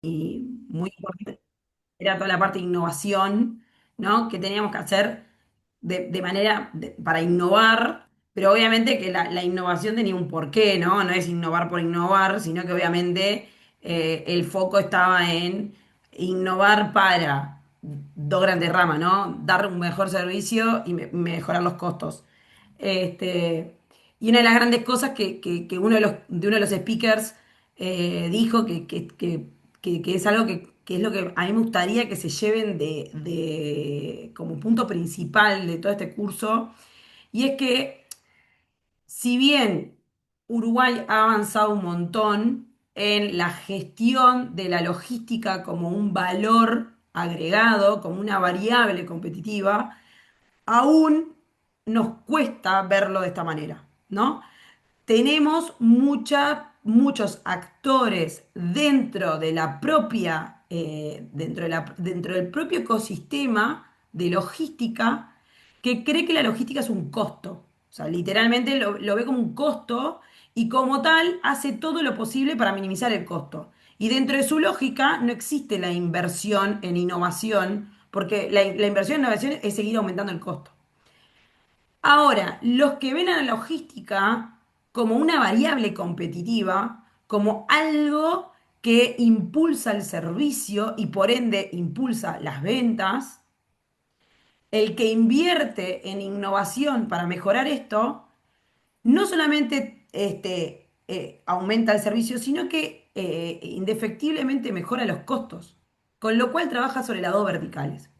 y muy importante era toda la parte de innovación, ¿no? Que teníamos que hacer de manera para innovar, pero obviamente que la innovación tenía un porqué, ¿no? No es innovar por innovar, sino que obviamente el foco estaba en innovar para dos grandes ramas, ¿no? Dar un mejor servicio y mejorar los costos. Este, y una de las grandes cosas que uno de los speakers dijo que es algo que es lo que a mí me gustaría que se lleven como punto principal de todo este curso, y es que si bien Uruguay ha avanzado un montón en la gestión de la logística como un valor agregado, como una variable competitiva, aún nos cuesta verlo de esta manera, ¿no? Tenemos muchos actores dentro de la propia, dentro del propio ecosistema de logística que cree que la logística es un costo. O sea, literalmente lo ve como un costo y como tal hace todo lo posible para minimizar el costo. Y dentro de su lógica no existe la inversión en innovación, porque la inversión en innovación es seguir aumentando el costo. Ahora, los que ven a la logística como una variable competitiva, como algo que impulsa el servicio y por ende impulsa las ventas, el que invierte en innovación para mejorar esto, no solamente aumenta el servicio, sino que indefectiblemente mejora los costos, con lo cual trabaja sobre las dos verticales.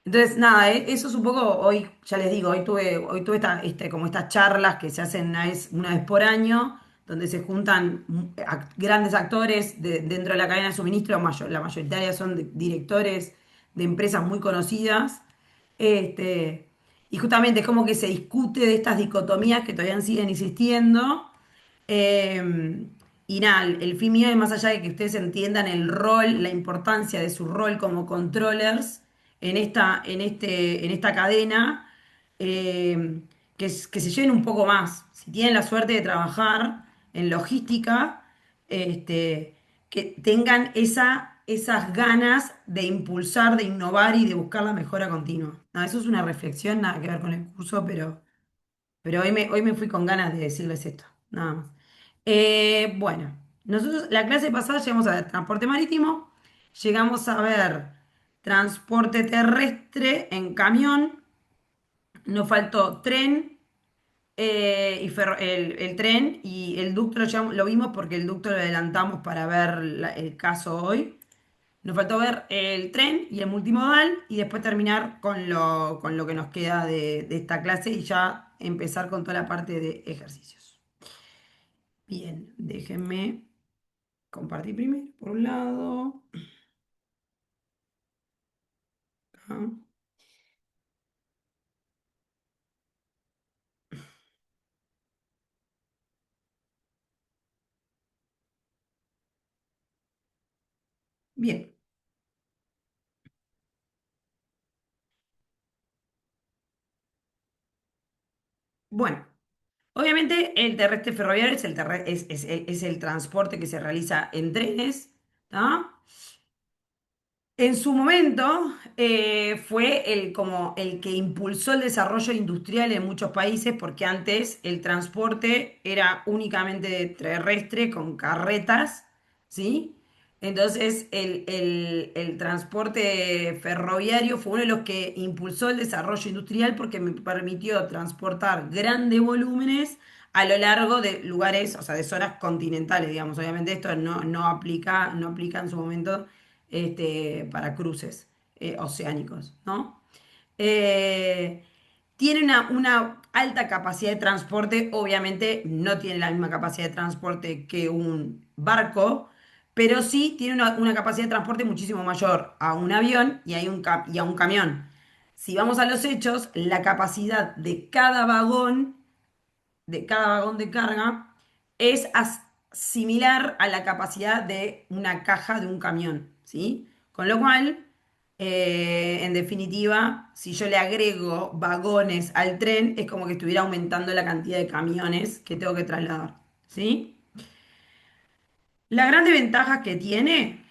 Entonces, nada, eso es un poco, hoy, ya les digo, hoy tuve como estas charlas que se hacen una vez por año, donde se juntan grandes actores dentro de la cadena de suministro, la mayoritaria son directores de empresas muy conocidas, este, y justamente es como que se discute de estas dicotomías que todavía siguen existiendo, eh, y nada, el fin mío es más allá de que ustedes entiendan el rol, la importancia de su rol como controllers en esta cadena, eh, que se lleven un poco más. Si tienen la suerte de trabajar en logística, que tengan esas ganas de impulsar, de innovar y de buscar la mejora continua. Nada, eso es una reflexión, nada que ver con el curso, pero hoy me fui con ganas de decirles esto, nada más. Bueno, nosotros la clase pasada llegamos a ver transporte marítimo, llegamos a ver transporte terrestre en camión, nos faltó tren, el tren y el ducto lo vimos porque el ducto lo adelantamos para ver el caso hoy. Nos faltó ver el tren y el multimodal y después terminar con lo que nos queda de esta clase y ya empezar con toda la parte de ejercicios. Bien, déjenme compartir primero, por un lado. Acá. Bien, bueno. Obviamente el terrestre ferroviario es el transporte que se realiza en trenes, ¿tá? En su momento fue como el que impulsó el desarrollo industrial en muchos países porque antes el transporte era únicamente terrestre con carretas, ¿sí? Entonces el transporte ferroviario fue uno de los que impulsó el desarrollo industrial porque me permitió transportar grandes volúmenes a lo largo de lugares, o sea, de zonas continentales, digamos. Obviamente esto no aplica en su momento para cruces oceánicos, ¿no? Eh, Tiene una alta capacidad de transporte, obviamente no tiene la misma capacidad de transporte que un barco, pero sí tiene una capacidad de transporte muchísimo mayor a un avión y a un camión. Si vamos a los hechos, la capacidad de cada vagón de carga es similar a la capacidad de una caja de un camión, ¿sí? Con lo cual, en definitiva, si yo le agrego vagones al tren, es como que estuviera aumentando la cantidad de camiones que tengo que trasladar, ¿sí? La grande ventaja que tiene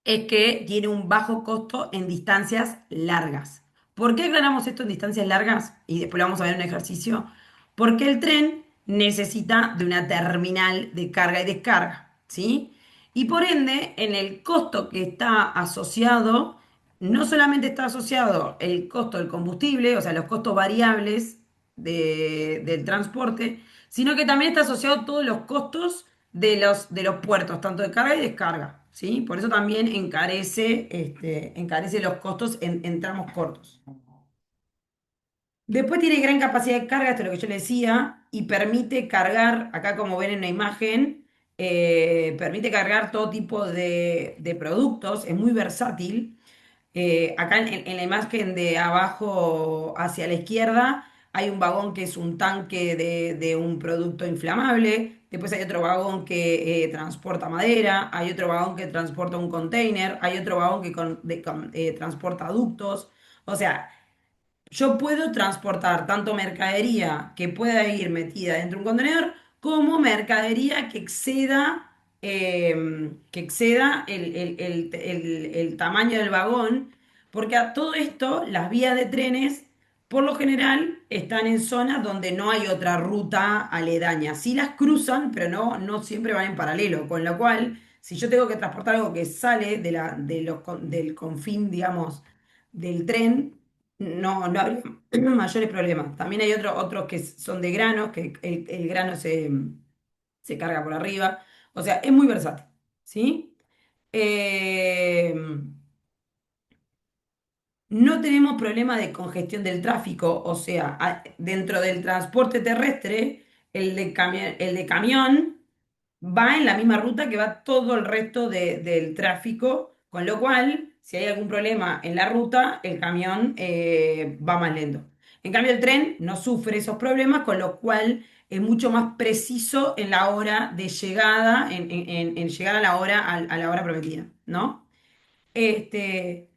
es que tiene un bajo costo en distancias largas. ¿Por qué aclaramos esto en distancias largas? Y después lo vamos a ver en un ejercicio. Porque el tren necesita de una terminal de carga y descarga, ¿sí? Y por ende, en el costo que está asociado, no solamente está asociado el costo del combustible, o sea, los costos variables del transporte, sino que también está asociado todos los costos de los puertos, tanto de carga y descarga, ¿sí? Por eso también encarece los costos en tramos cortos. Después tiene gran capacidad de carga, esto es lo que yo le decía, y permite cargar, acá como ven en la imagen, permite cargar todo tipo de productos, es muy versátil. Acá en la imagen de abajo hacia la izquierda hay un vagón que es un tanque de un producto inflamable, después hay otro vagón que transporta madera, hay otro vagón que transporta un container, hay otro vagón que transporta ductos. O sea, yo puedo transportar tanto mercadería que pueda ir metida dentro de un contenedor como mercadería que exceda el tamaño del vagón, porque a todo esto las vías de trenes por lo general están en zonas donde no hay otra ruta aledaña. Sí las cruzan, pero no siempre van en paralelo, con lo cual si yo tengo que transportar algo que sale del confín, digamos, del tren, no habría mayores problemas. También hay otros que son de granos, que el grano se carga por arriba. O sea, es muy versátil, ¿sí? Eh, no tenemos problema de congestión del tráfico, o sea, dentro del transporte terrestre, el de camión va en la misma ruta que va todo el resto del tráfico, con lo cual, si hay algún problema en la ruta, el camión va más lento. En cambio, el tren no sufre esos problemas, con lo cual es mucho más preciso en la hora de llegada, en llegar a la hora, a la hora prometida, ¿no? Este,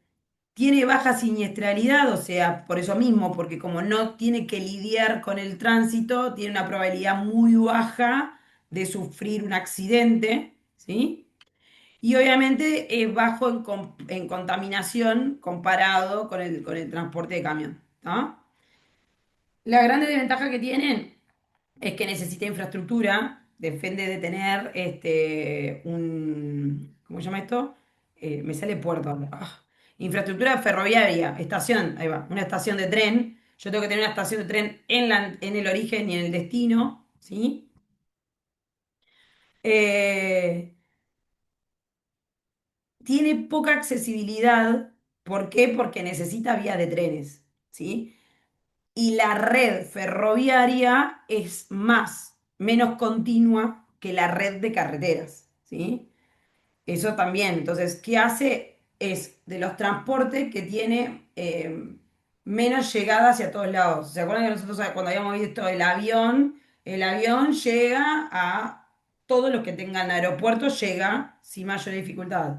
tiene baja siniestralidad, o sea, por eso mismo, porque como no tiene que lidiar con el tránsito, tiene una probabilidad muy baja de sufrir un accidente, ¿sí? Y obviamente es bajo en contaminación comparado con el transporte de camión, ¿no? La grande desventaja que tienen es que necesita infraestructura, depende de tener ¿cómo se llama esto? Me sale puerto ahora. Infraestructura ferroviaria, estación, ahí va, una estación de tren. Yo tengo que tener una estación de tren en el origen y en el destino, ¿sí? Eh, tiene poca accesibilidad, ¿por qué? Porque necesita vías de trenes, ¿sí? Y la red ferroviaria es menos continua que la red de carreteras, ¿sí? Eso también. Entonces, ¿qué hace? Es de los transportes que tiene menos llegada hacia todos lados. ¿Se acuerdan que nosotros cuando habíamos visto el avión llega a todos los que tengan aeropuerto, llega sin mayor dificultad.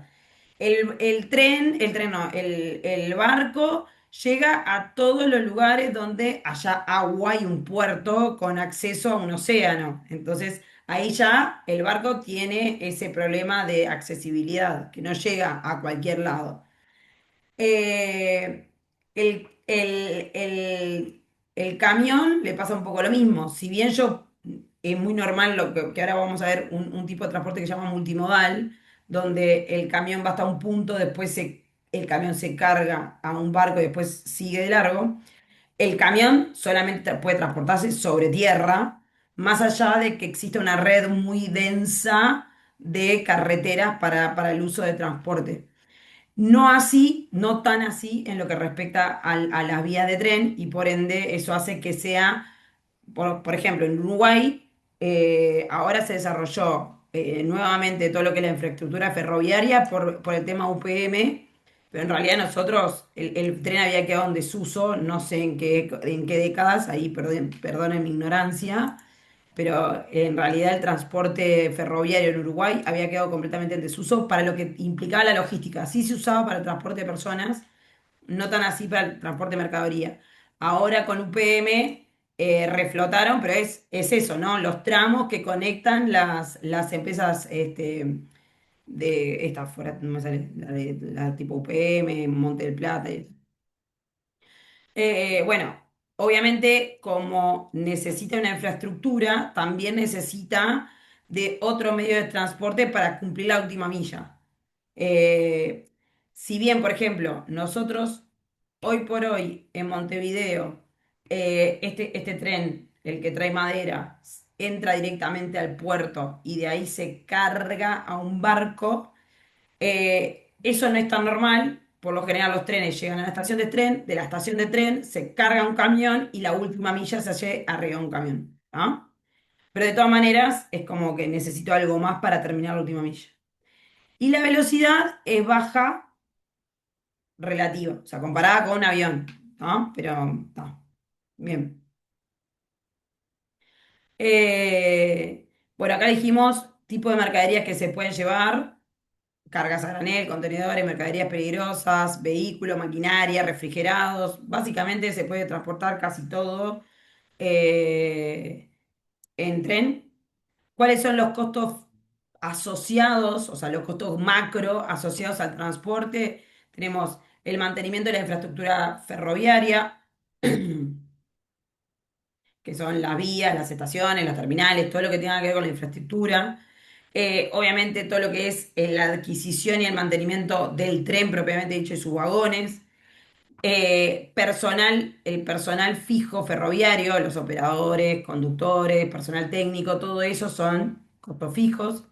El tren no, el barco llega a todos los lugares donde haya agua y un puerto con acceso a un océano. Entonces, ahí ya el barco tiene ese problema de accesibilidad, que no llega a cualquier lado. Eh, el camión le pasa un poco lo mismo. Si bien es muy normal que ahora vamos a ver un tipo de transporte que se llama multimodal, donde el camión va hasta un punto, el camión se carga a un barco y después sigue de largo. El camión solamente puede transportarse sobre tierra, más allá de que exista una red muy densa de carreteras para el uso de transporte. No así, no tan así en lo que respecta a las vías de tren y por ende eso hace que sea, por ejemplo, en Uruguay ahora se desarrolló nuevamente todo lo que es la infraestructura ferroviaria por el tema UPM, pero en realidad nosotros el tren había quedado en desuso, no sé en qué décadas, ahí perdonen mi ignorancia, pero en realidad el transporte ferroviario en Uruguay había quedado completamente en desuso para lo que implicaba la logística. Sí se usaba para el transporte de personas, no tan así para el transporte de mercadería. Ahora con UPM reflotaron, pero es eso, ¿no? Los tramos que conectan las empresas de esta fuera, no me sale, la tipo UPM, Monte del Plata. Bueno, obviamente como necesita una infraestructura, también necesita de otro medio de transporte para cumplir la última milla. Eh, si bien, por ejemplo, nosotros hoy por hoy en Montevideo, este tren, el que trae madera, entra directamente al puerto y de ahí se carga a un barco. Eso no es tan normal. Por lo general los trenes llegan a la estación de tren, de la estación de tren se carga un camión y la última milla se hace arriba de un camión, ¿no? Pero de todas maneras es como que necesito algo más para terminar la última milla. Y la velocidad es baja relativa, o sea, comparada con un avión, ¿no? Pero, no. Bien. Bueno, acá dijimos tipo de mercaderías que se pueden llevar. Cargas a granel, contenedores, mercaderías peligrosas, vehículos, maquinaria, refrigerados. Básicamente se puede transportar casi todo eh, en tren. ¿Cuáles son los costos asociados, o sea, los costos macro asociados al transporte? Tenemos el mantenimiento de la infraestructura ferroviaria, que son las vías, las estaciones, las terminales, todo lo que tenga que ver con la infraestructura. Obviamente todo lo que es la adquisición y el mantenimiento del tren propiamente dicho y sus vagones. El personal fijo ferroviario, los operadores, conductores, personal técnico, todo eso son costos fijos.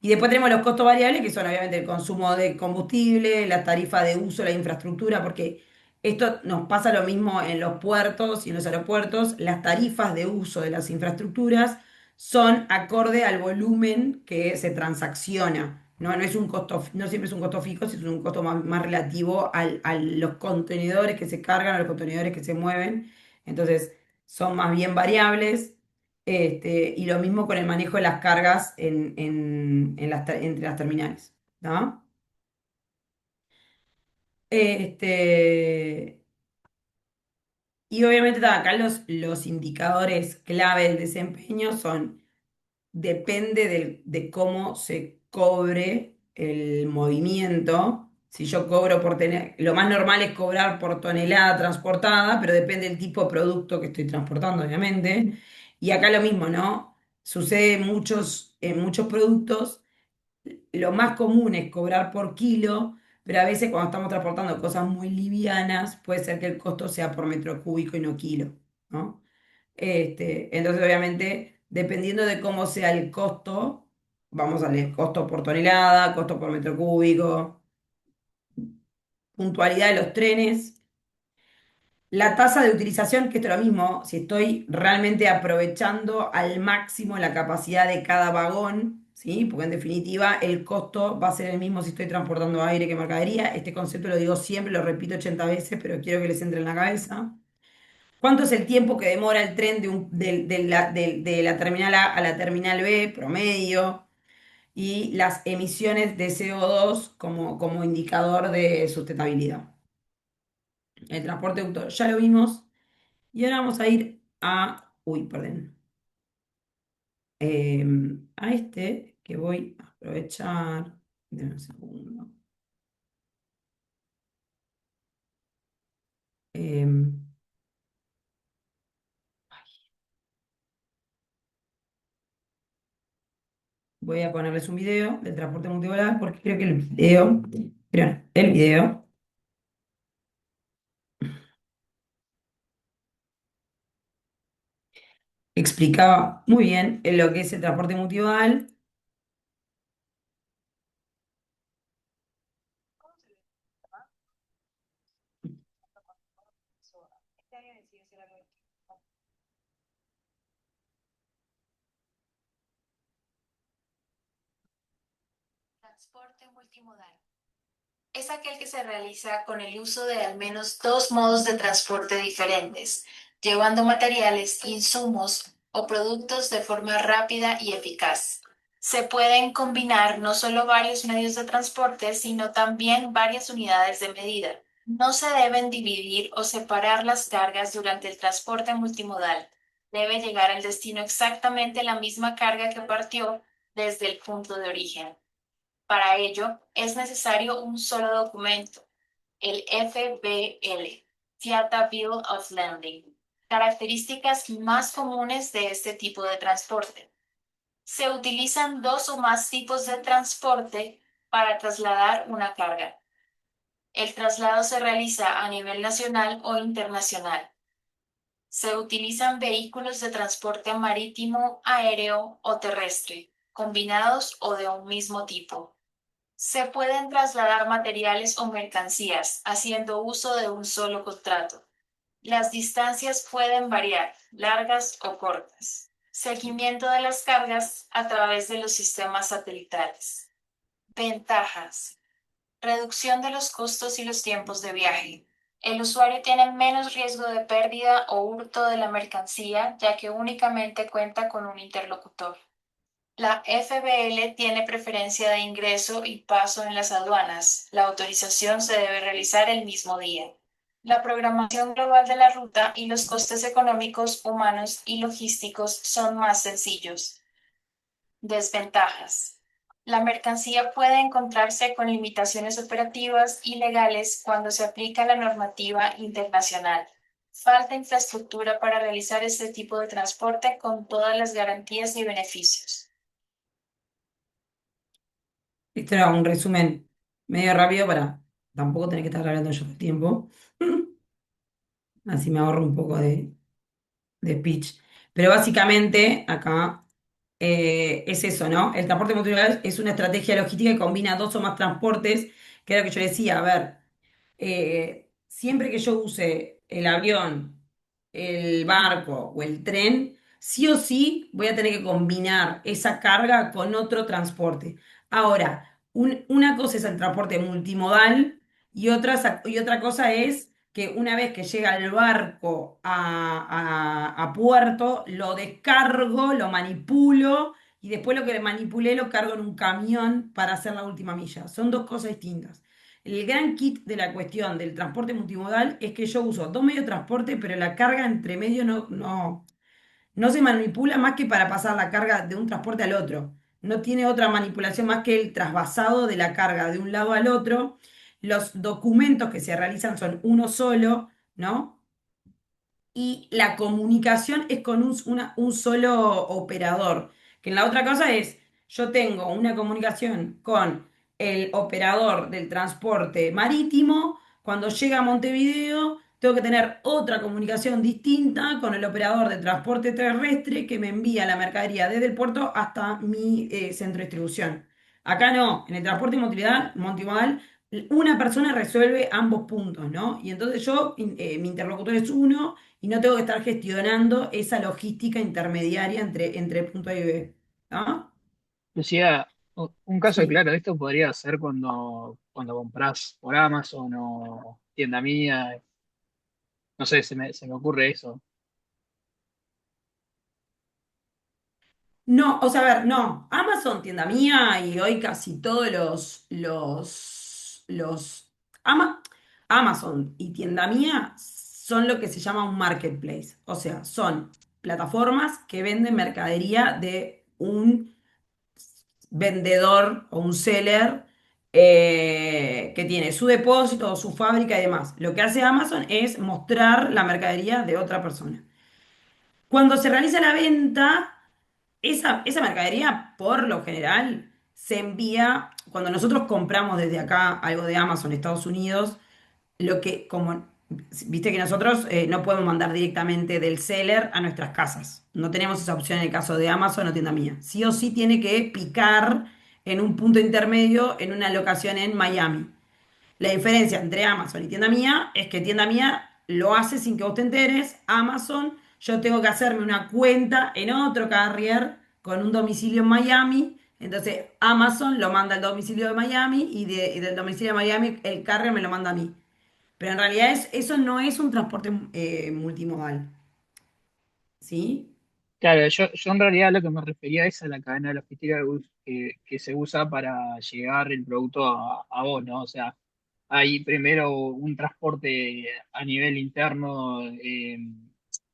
Y después tenemos los costos variables, que son obviamente el consumo de combustible, la tarifa de uso, la infraestructura, porque esto nos pasa lo mismo en los puertos y en los aeropuertos. Las tarifas de uso de las infraestructuras son acorde al volumen que se transacciona. No, no es un costo, no siempre es un costo fijo, sino es un costo más relativo a los contenedores que se cargan, a los contenedores que se mueven. Entonces, son más bien variables. Y lo mismo con el manejo de las cargas entre las terminales, ¿no? Este, y obviamente acá los indicadores clave del desempeño son, depende de cómo se cobre el movimiento. Si yo cobro por tener, lo más normal es cobrar por tonelada transportada, pero depende del tipo de producto que estoy transportando, obviamente. Y acá lo mismo, ¿no? Sucede en muchos productos. Lo más común es cobrar por kilo, pero a veces cuando estamos transportando cosas muy livianas, puede ser que el costo sea por metro cúbico y no kilo, ¿no? Entonces, obviamente, dependiendo de cómo sea el costo, vamos a leer costo por tonelada, costo por metro cúbico, puntualidad de los trenes. La tasa de utilización, que esto es lo mismo, si estoy realmente aprovechando al máximo la capacidad de cada vagón, ¿sí? Porque en definitiva el costo va a ser el mismo si estoy transportando aire que mercadería. Este concepto lo digo siempre, lo repito 80 veces, pero quiero que les entre en la cabeza. ¿Cuánto es el tiempo que demora el tren de la terminal A a la terminal B promedio? Y las emisiones de CO2 como indicador de sustentabilidad. El transporte auto, ya lo vimos. Y ahora vamos a ir a, uy, perdón, a este que voy a aprovechar. Denme un segundo. Em, Voy a ponerles un video del transporte multimodal porque creo que el video explicaba muy bien lo que es el transporte multimodal. Transporte multimodal. Es aquel que se realiza con el uso de al menos dos modos de transporte diferentes, llevando materiales, insumos o productos de forma rápida y eficaz. Se pueden combinar no solo varios medios de transporte, sino también varias unidades de medida. No se deben dividir o separar las cargas durante el transporte multimodal. Debe llegar al destino exactamente la misma carga que partió desde el punto de origen. Para ello, es necesario un solo documento, el FBL, Fiat Bill of Landing. Características más comunes de este tipo de transporte. Se utilizan dos o más tipos de transporte para trasladar una carga. El traslado se realiza a nivel nacional o internacional. Se utilizan vehículos de transporte marítimo, aéreo o terrestre, combinados o de un mismo tipo. Se pueden trasladar materiales o mercancías haciendo uso de un solo contrato. Las distancias pueden variar, largas o cortas. Seguimiento de las cargas a través de los sistemas satelitales. Ventajas. Reducción de los costos y los tiempos de viaje. El usuario tiene menos riesgo de pérdida o hurto de la mercancía, ya que únicamente cuenta con un interlocutor. La FBL tiene preferencia de ingreso y paso en las aduanas. La autorización se debe realizar el mismo día. La programación global de la ruta y los costes económicos, humanos y logísticos son más sencillos. Desventajas. La mercancía puede encontrarse con limitaciones operativas y legales cuando se aplica la normativa internacional. Falta infraestructura para realizar este tipo de transporte con todas las garantías y beneficios. Esto era un resumen medio rápido para tampoco tener que estar hablando yo todo el tiempo. Así me ahorro un poco de speech. Pero básicamente acá es eso, ¿no? El transporte multimodal es una estrategia logística que combina dos o más transportes, que era lo que yo decía, a ver, siempre que yo use el avión, el barco o el tren, sí o sí voy a tener que combinar esa carga con otro transporte. Ahora, una cosa es el transporte multimodal y otra cosa es que una vez que llega el barco a puerto, lo descargo, lo manipulo y después lo que manipulé lo cargo en un camión para hacer la última milla. Son dos cosas distintas. El gran kit de la cuestión del transporte multimodal es que yo uso dos medios de transporte, pero la carga entre medio no se manipula más que para pasar la carga de un transporte al otro. No tiene otra manipulación más que el trasvasado de la carga de un lado al otro. Los documentos que se realizan son uno solo, ¿no? Y la comunicación es con un solo operador. Que en la otra cosa es, yo tengo una comunicación con el operador del transporte marítimo, cuando llega a Montevideo, tengo que tener otra comunicación distinta con el operador de transporte terrestre que me envía la mercadería desde el puerto hasta mi centro de distribución. Acá no, en el transporte multimodal, una persona resuelve ambos puntos, ¿no? Y entonces mi interlocutor es uno y no tengo que estar gestionando esa logística intermediaria entre punto A y B. ¿No? Lucía, un caso Sí. claro de esto podría ser cuando compras por Amazon o tienda mía, no sé, se me ocurre eso. No, o sea, a ver, no. Amazon, tienda mía, y hoy casi todos Amazon y tienda mía son lo que se llama un marketplace. O sea, son plataformas que venden mercadería de un vendedor o un seller que tiene su depósito o su fábrica y demás. Lo que hace Amazon es mostrar la mercadería de otra persona. Cuando se realiza la venta, esa mercadería, por lo general, se envía, cuando nosotros compramos desde acá algo de Amazon, Estados Unidos, como, viste que nosotros no podemos mandar directamente del seller a nuestras casas. No tenemos esa opción en el caso de Amazon o tienda mía. Sí o sí tiene que picar en un punto intermedio en una locación en Miami. La diferencia entre Amazon y tienda mía es que tienda mía lo hace sin que vos te enteres. Amazon, yo tengo que hacerme una cuenta en otro carrier con un domicilio en Miami. Entonces Amazon lo manda al domicilio de Miami y del domicilio de Miami el carrier me lo manda a mí. Pero en realidad eso no es un transporte multimodal. ¿Sí? Claro, yo en realidad a lo que me refería es a la cadena logística que se usa para llegar el producto a vos, ¿no? O sea, hay primero un transporte a nivel interno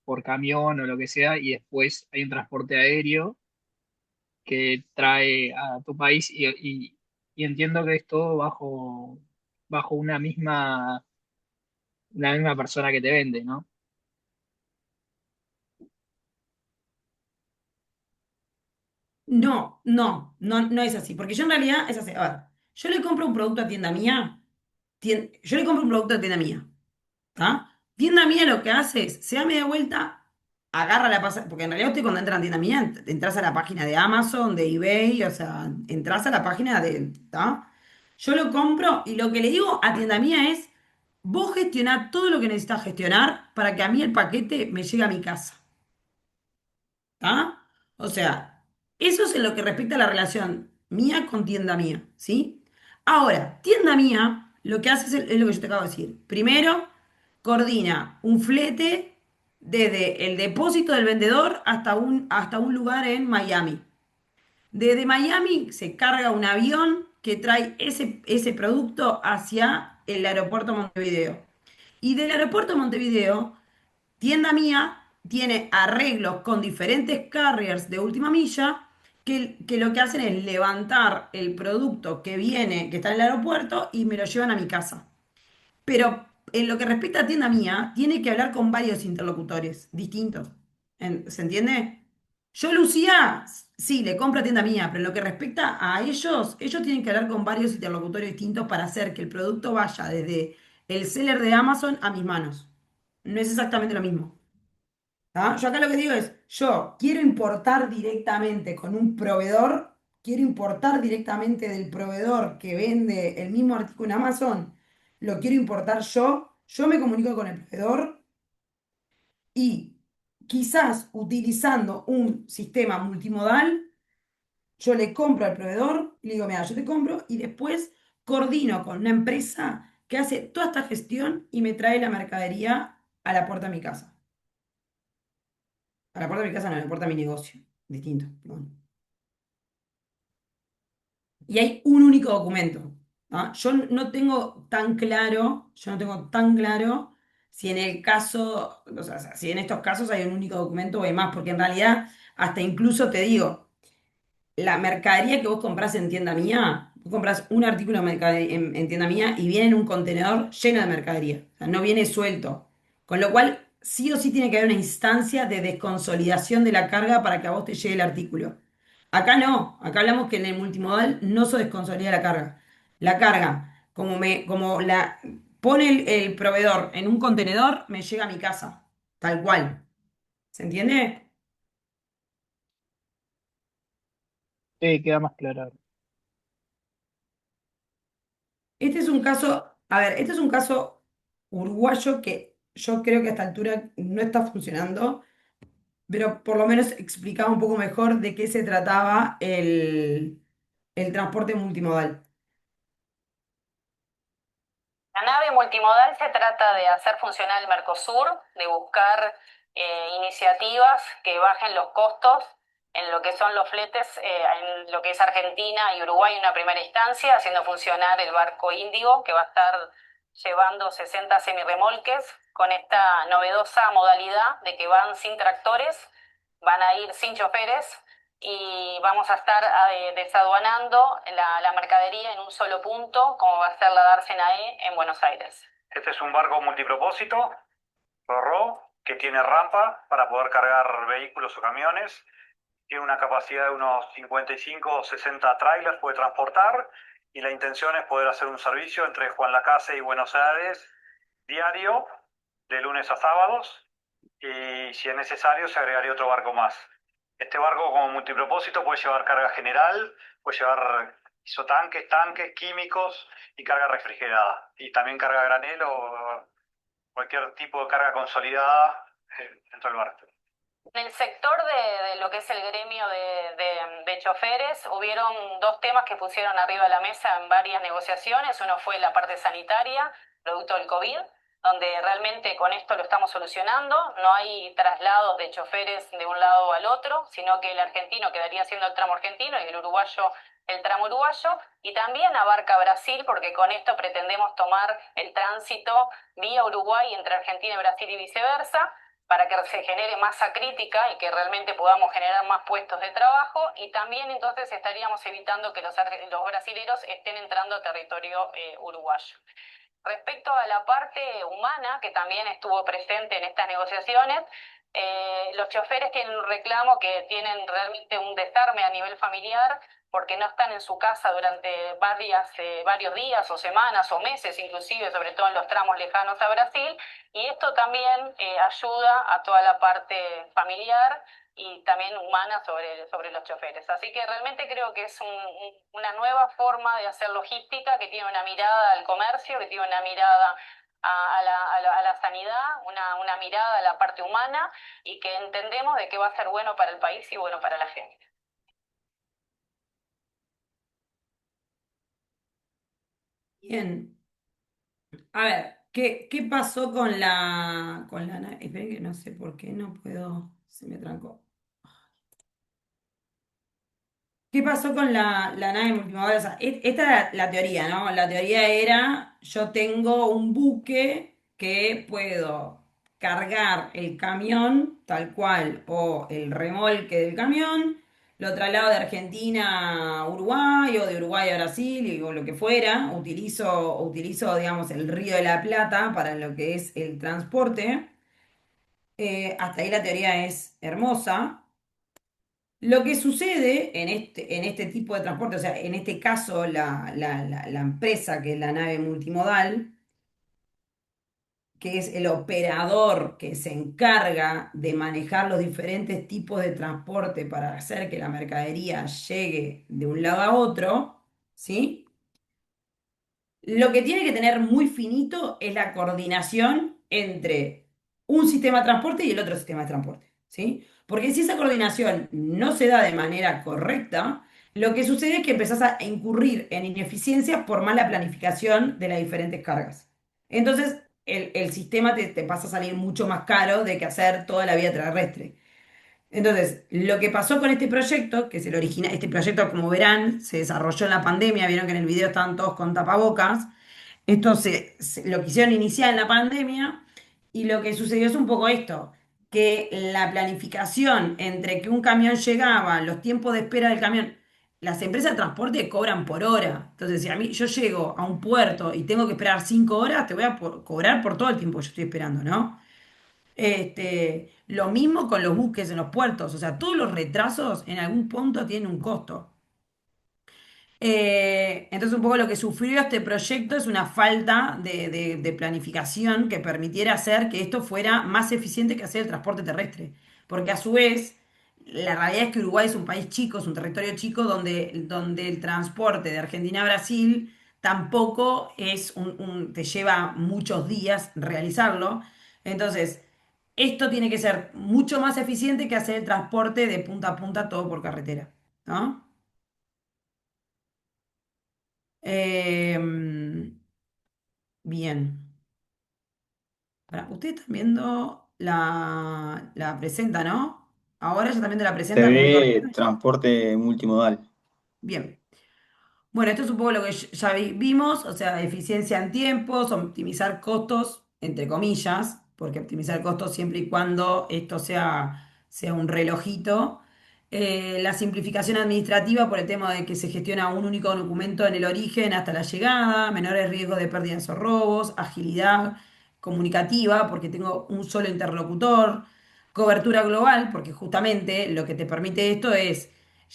por camión o lo que sea, y después hay un transporte aéreo que trae a tu país y entiendo que es todo bajo una misma persona que te vende, ¿no? No, no, no, no es así, porque yo en realidad es así. A ver, yo le compro un producto a tienda mía, yo le compro un producto a tienda mía, ¿está? Tienda mía lo que hace es, se da media vuelta, agarra la pasada, porque en realidad usted cuando entra en tienda mía, entras a la página de Amazon, de eBay, o sea, entras a la página de, ¿está? Yo lo compro y lo que le digo a tienda mía es, vos gestioná todo lo que necesitas gestionar para que a mí el paquete me llegue a mi casa. ¿Está? O sea, eso es en lo que respecta a la relación mía con tienda mía, ¿sí? Ahora, tienda mía, lo que hace es lo que yo te acabo de decir. Primero, coordina un flete desde el depósito del vendedor hasta un lugar en Miami. Desde Miami se carga un avión que trae ese producto hacia el aeropuerto Montevideo. Y del aeropuerto Montevideo tienda mía tiene arreglos con diferentes carriers de última milla que lo que hacen es levantar el producto que viene, que está en el aeropuerto y me lo llevan a mi casa. Pero en lo que respecta a tienda mía, tiene que hablar con varios interlocutores distintos. ¿Se entiende? Yo, Lucía, sí, le compro a tienda mía, pero en lo que respecta a ellos tienen que hablar con varios interlocutores distintos para hacer que el producto vaya desde el seller de Amazon a mis manos. No es exactamente lo mismo. ¿Ah? Yo acá lo que digo es, yo quiero importar directamente con un proveedor, quiero importar directamente del proveedor que vende el mismo artículo en Amazon, lo quiero importar yo me comunico con el proveedor y quizás utilizando un sistema multimodal, yo le compro al proveedor y le digo, mira, yo te compro y después coordino con una empresa que hace toda esta gestión y me trae la mercadería a la puerta de mi casa. A la puerta de mi casa no, a la puerta de mi negocio. Distinto. Perdón. Y hay un único documento. ¿Ah? Yo no tengo tan claro si en el caso, o sea, si en estos casos hay un único documento o hay más, porque en realidad, hasta incluso te digo, la mercadería que vos comprás en tienda mía, vos comprás un artículo en tienda mía y viene en un contenedor lleno de mercadería. O sea, no viene suelto. Con lo cual, sí o sí tiene que haber una instancia de desconsolidación de la carga para que a vos te llegue el artículo. Acá no, acá hablamos que en el multimodal no se desconsolida la carga. La carga, como la pone el proveedor en un contenedor, me llega a mi casa. Tal cual. ¿Se entiende? Queda más claro ahora. Este es un caso, a ver, este es un caso uruguayo que yo creo que a esta altura no está funcionando, pero por lo menos explicaba un poco mejor de qué se trataba el transporte multimodal. La nave multimodal se trata de hacer funcionar el Mercosur, de buscar iniciativas que bajen los costos en lo que son los fletes, en lo que es Argentina y Uruguay en una primera instancia, haciendo funcionar el barco Índigo, que va a estar llevando 60 semirremolques con esta novedosa modalidad de que van sin tractores, van a ir sin choferes y vamos a estar desaduanando la mercadería en un solo punto, como va a ser la Darsenae en Buenos Aires. Este es un barco multipropósito, RoRo, que tiene rampa para poder cargar vehículos o camiones. Tiene una capacidad de unos 55 o 60 trailers, puede transportar, y la intención es poder hacer un servicio entre Juan Lacase y Buenos Aires diario, de lunes a sábados, y si es necesario se agregaría otro barco más. Este barco como multipropósito puede llevar carga general, puede llevar isotanques, tanques, químicos y carga refrigerada. Y también carga granel o cualquier tipo de carga consolidada dentro del barco. En el sector de lo que es el gremio de choferes, hubieron dos temas que pusieron arriba de la mesa en varias negociaciones. Uno fue la parte sanitaria, producto del COVID, donde realmente con esto lo estamos solucionando. No hay traslados de choferes de un lado al otro, sino que el argentino quedaría haciendo el tramo argentino y el uruguayo el tramo uruguayo, y también abarca Brasil, porque con esto pretendemos tomar el tránsito vía Uruguay entre Argentina y Brasil y viceversa, para que se genere masa crítica y que realmente podamos generar más puestos de trabajo, y también entonces estaríamos evitando que los brasileros estén entrando a territorio uruguayo. Respecto a la parte humana, que también estuvo presente en estas negociaciones, los choferes tienen un reclamo que tienen realmente un desarme a nivel familiar porque no están en su casa durante varios días o semanas o meses, inclusive, sobre todo en los tramos lejanos a Brasil, y esto también ayuda a toda la parte familiar y también humana sobre los choferes. Así que realmente creo que es una nueva forma de hacer logística que tiene una mirada al comercio, que tiene una mirada a la sanidad, una mirada a la parte humana y que entendemos de que va a ser bueno para el país y bueno para la gente. Bien. A ver, ¿qué pasó con la nave? Esperen que no sé por qué no puedo, se me trancó. ¿Qué pasó con la nave multimodal? O sea, esta era la teoría, ¿no? La teoría era, yo tengo un buque que puedo cargar el camión tal cual o el remolque del camión, lo traslado de Argentina a Uruguay o de Uruguay a Brasil o lo que fuera. Utilizo, digamos, el Río de la Plata para lo que es el transporte. Hasta ahí la teoría es hermosa. Lo que sucede en este tipo de transporte, o sea, en este caso la empresa que es la nave multimodal, que es el operador que se encarga de manejar los diferentes tipos de transporte para hacer que la mercadería llegue de un lado a otro, ¿sí? Lo que tiene que tener muy finito es la coordinación entre un sistema de transporte y el otro sistema de transporte, ¿sí? Porque si esa coordinación no se da de manera correcta, lo que sucede es que empezás a incurrir en ineficiencias por mala planificación de las diferentes cargas. Entonces, el sistema te pasa a salir mucho más caro de que hacer toda la vía terrestre. Entonces, lo que pasó con este proyecto, que es el original, este proyecto, como verán, se desarrolló en la pandemia, vieron que en el video estaban todos con tapabocas. Esto lo quisieron iniciar en la pandemia y lo que sucedió es un poco esto, que la planificación entre que un camión llegaba, los tiempos de espera del camión, las empresas de transporte cobran por hora. Entonces, si a mí yo llego a un puerto y tengo que esperar 5 horas, te voy a cobrar por todo el tiempo que yo estoy esperando, ¿no? Lo mismo con los buques en los puertos, o sea, todos los retrasos en algún punto tienen un costo. Entonces, un poco lo que sufrió este proyecto es una falta de planificación que permitiera hacer que esto fuera más eficiente que hacer el transporte terrestre. Porque a su vez, la realidad es que Uruguay es un país chico, es un territorio chico donde el transporte de Argentina a Brasil tampoco te lleva muchos días realizarlo. Entonces, esto tiene que ser mucho más eficiente que hacer el transporte de punta a punta todo por carretera, ¿no? Em, Bien. Ustedes están viendo la presenta, ¿no? Ahora ya están viendo la Se presenta con todo. ve transporte multimodal. Bien. Bueno, esto es un poco lo que ya vimos, o sea, eficiencia en tiempos, optimizar costos, entre comillas, porque optimizar costos siempre y cuando esto sea un relojito. La simplificación administrativa por el tema de que se gestiona un único documento en el origen hasta la llegada, menores riesgos de pérdidas o robos, agilidad comunicativa porque tengo un solo interlocutor, cobertura global porque justamente lo que te permite esto es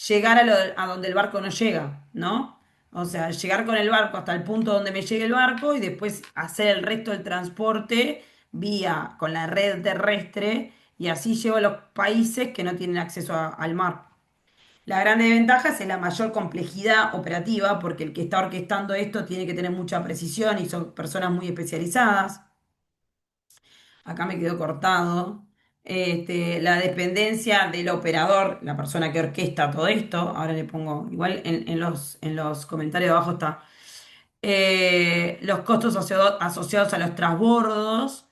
llegar a donde el barco no llega, ¿no? O sea, llegar con el barco hasta el punto donde me llegue el barco y después hacer el resto del transporte vía con la red terrestre y así llevo a los países que no tienen acceso al mar. La gran desventaja es la mayor complejidad operativa porque el que está orquestando esto tiene que tener mucha precisión y son personas muy especializadas. Acá me quedó cortado. La dependencia del operador, la persona que orquesta todo esto. Ahora le pongo, igual en los comentarios de abajo está. Los costos asociados a los transbordos,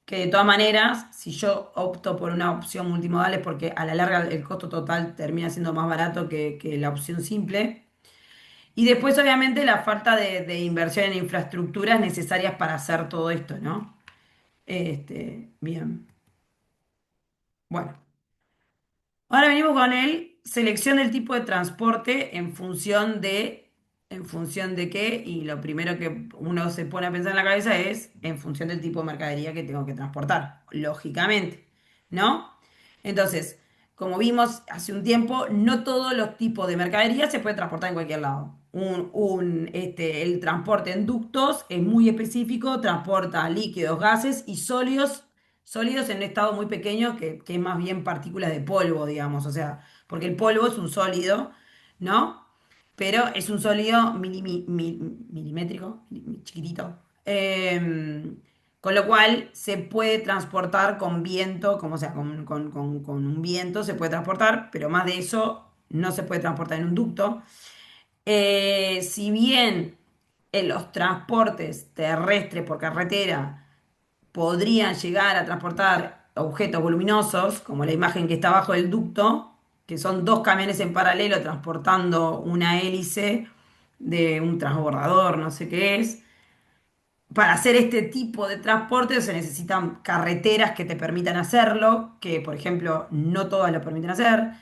que de todas maneras, si yo opto por una opción multimodal es porque a la larga el costo total termina siendo más barato que la opción simple. Y después, obviamente, la falta de inversión en infraestructuras necesarias para hacer todo esto, ¿no? Bien. Bueno. Ahora venimos con el selección del tipo de transporte en función de qué, y lo primero que uno se pone a pensar en la cabeza es en función del tipo de mercadería que tengo que transportar, lógicamente, ¿no? Entonces, como vimos hace un tiempo, no todos los tipos de mercadería se puede transportar en cualquier lado. El transporte en ductos es muy específico, transporta líquidos, gases y sólidos en un estado muy pequeño que es más bien partículas de polvo, digamos, o sea, porque el polvo es un sólido, ¿no? Pero es un sólido milimétrico, chiquitito. Con lo cual se puede transportar con viento, como sea, con un viento se puede transportar, pero más de eso no se puede transportar en un ducto. Si bien en los transportes terrestres por carretera podrían llegar a transportar objetos voluminosos, como la imagen que está abajo del ducto, que son dos camiones en paralelo transportando una hélice de un transbordador, no sé qué es. Para hacer este tipo de transporte se necesitan carreteras que te permitan hacerlo, que por ejemplo no todas lo permiten hacer.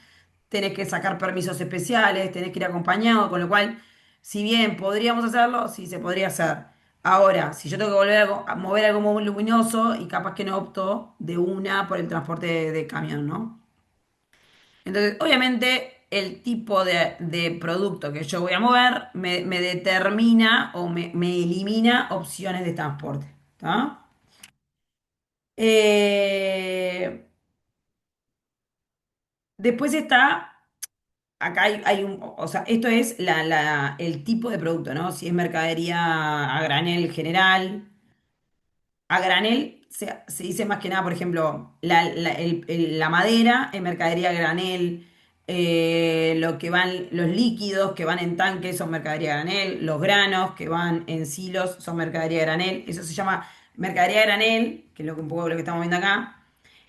Tenés que sacar permisos especiales, tenés que ir acompañado, con lo cual, si bien podríamos hacerlo, sí se podría hacer. Ahora, si yo tengo que volver a mover algo muy luminoso y capaz que no opto de una por el transporte de camión, ¿no? Entonces, obviamente, el tipo de producto que yo voy a mover me determina o me elimina opciones de transporte. ¿Tá? Eh, después está, acá hay o sea, esto es el tipo de producto, ¿no? Si es mercadería a granel general. A granel se dice más que nada, por ejemplo, la madera en mercadería a granel, lo que van, los líquidos que van en tanques son mercadería a granel, los granos que van en silos son mercadería a granel, eso se llama mercadería a granel, que es un poco lo que estamos viendo acá,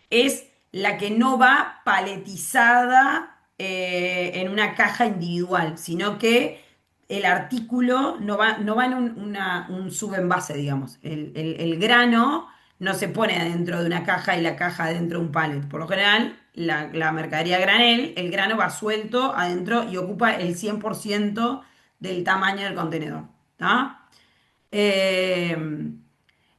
es la que no va paletizada en una caja individual, sino que el artículo no va en un subenvase, digamos. El grano no se pone adentro de una caja y la caja adentro de un pallet. Por lo general, la mercadería granel, el grano va suelto adentro y ocupa el 100% del tamaño del contenedor. ¿Tá? Eh,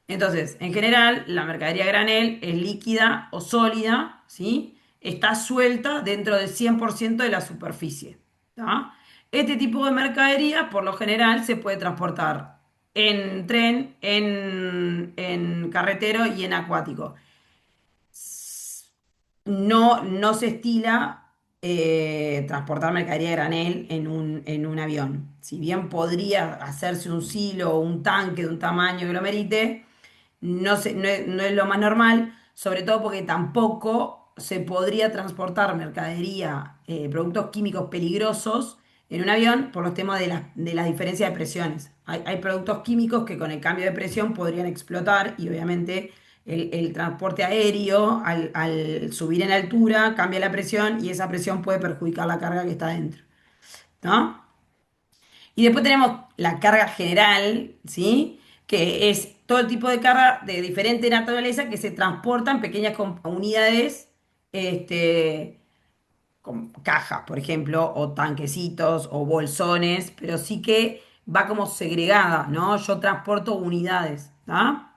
entonces, en general, la mercadería granel es líquida o sólida, ¿sí? Está suelta dentro del 100% de la superficie. ¿Tá? Este tipo de mercadería, por lo general, se puede transportar en tren, en carretero y en acuático. No se estila transportar mercadería de granel en un avión. Si bien podría hacerse un silo o un tanque de un tamaño que lo merite, no es lo más normal, sobre todo porque tampoco se podría transportar mercadería, productos químicos peligrosos en un avión por los temas de las diferencias de presiones. Hay productos químicos que con el cambio de presión podrían explotar y obviamente el transporte aéreo al subir en altura cambia la presión y esa presión puede perjudicar la carga que está dentro. ¿No? Y después tenemos la carga general, ¿sí? Que es todo el tipo de carga de diferente naturaleza que se transporta en pequeñas unidades, este, con cajas, por ejemplo, o tanquecitos o bolsones, pero sí que va como segregada, ¿no? Yo transporto unidades, ¿tá?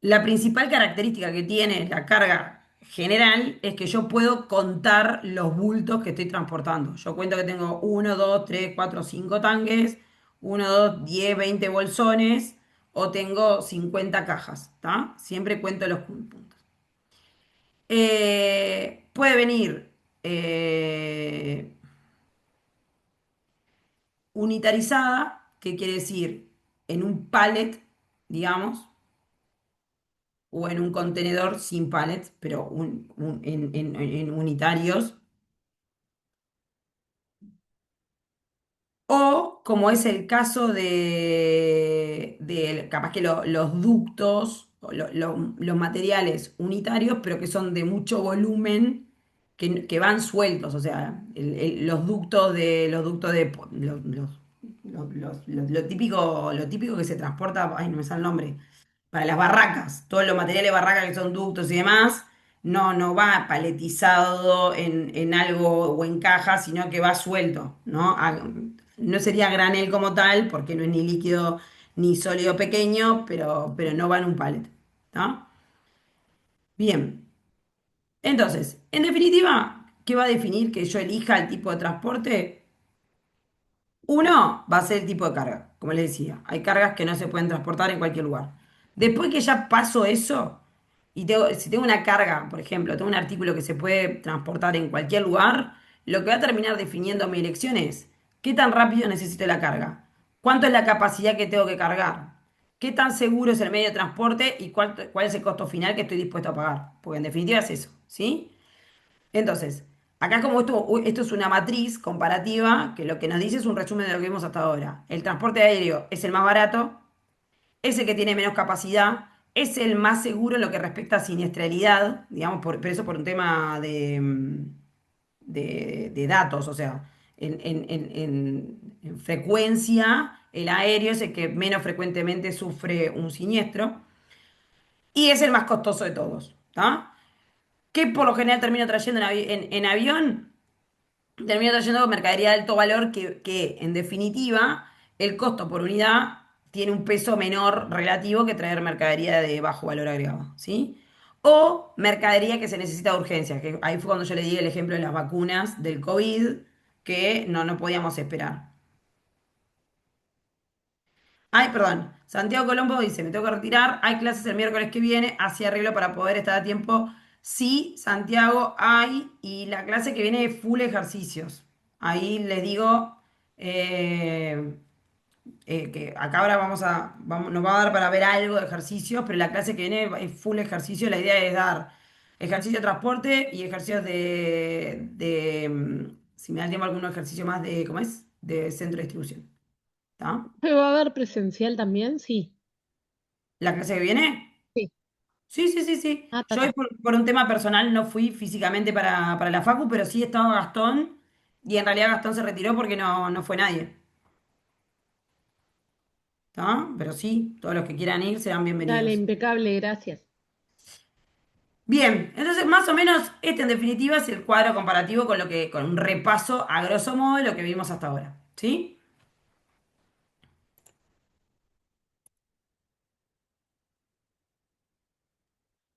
La principal característica que tiene la carga general es que yo puedo contar los bultos que estoy transportando. Yo cuento que tengo uno, 2, 3, 4, 5 tanques, uno, 2, 10, 20 bolsones o tengo 50 cajas, ¿tá? Siempre cuento los puntos. Puede venir unitarizada, que quiere decir en un pallet, digamos, o en un contenedor sin pallets, pero en unitarios. O como es el caso de capaz que los ductos, o los materiales unitarios, pero que son de mucho volumen que van sueltos, o sea, lo típico que se transporta, ay, no me sale el nombre, para las barracas, todos los materiales de barraca que son ductos y demás, no va paletizado en algo o en caja, sino que va suelto, ¿no? No sería granel como tal, porque no es ni líquido ni sólido pequeño, pero no va en un palet, ¿no? Bien. Entonces, en definitiva, ¿qué va a definir que yo elija el tipo de transporte? Uno va a ser el tipo de carga, como les decía. Hay cargas que no se pueden transportar en cualquier lugar. Después que ya paso eso, si tengo una carga, por ejemplo, tengo un artículo que se puede transportar en cualquier lugar, lo que va a terminar definiendo mi elección es qué tan rápido necesito la carga, cuánto es la capacidad que tengo que cargar, qué tan seguro es el medio de transporte y cuál es el costo final que estoy dispuesto a pagar. Porque en definitiva es eso, ¿sí? Entonces, acá como esto es una matriz comparativa, que lo que nos dice es un resumen de lo que vimos hasta ahora. El transporte aéreo es el más barato, es el que tiene menos capacidad, es el más seguro en lo que respecta a siniestralidad, digamos, pero eso por un tema de datos, o sea, en frecuencia, el aéreo es el que menos frecuentemente sufre un siniestro y es el más costoso de todos, ¿tá? ¿Qué por lo general termina trayendo en avión? Termino trayendo mercadería de alto valor en definitiva, el costo por unidad tiene un peso menor relativo que traer mercadería de bajo valor agregado, ¿sí? O mercadería que se necesita de urgencia, que ahí fue cuando yo le di el ejemplo de las vacunas del COVID, que no podíamos esperar. Ay, perdón. Santiago Colombo dice, me tengo que retirar. Hay clases el miércoles que viene. Así arreglo para poder estar a tiempo. Sí, Santiago, hay. Y la clase que viene es full ejercicios. Ahí les digo eh, que acá ahora nos va a dar para ver algo de ejercicios, pero la clase que viene es full ejercicio. La idea es dar ejercicio de transporte y ejercicios si me da el tiempo, algún ejercicio más de, ¿cómo es? De centro de distribución. ¿Está? ¿Me va a haber presencial también? Sí. ¿La clase que viene? Sí. Sí, sí, sí, sí. Ah, Yo hoy tata. por un tema personal no fui físicamente para la facu, pero sí estaba Gastón y en realidad Gastón se retiró porque no fue nadie. ¿Está? Pero sí, todos los que quieran ir serán Dale, bienvenidos. impecable, gracias. Bien, entonces más o menos este en definitiva es el cuadro comparativo con un repaso a grosso modo de lo que vimos hasta ahora. ¿Sí?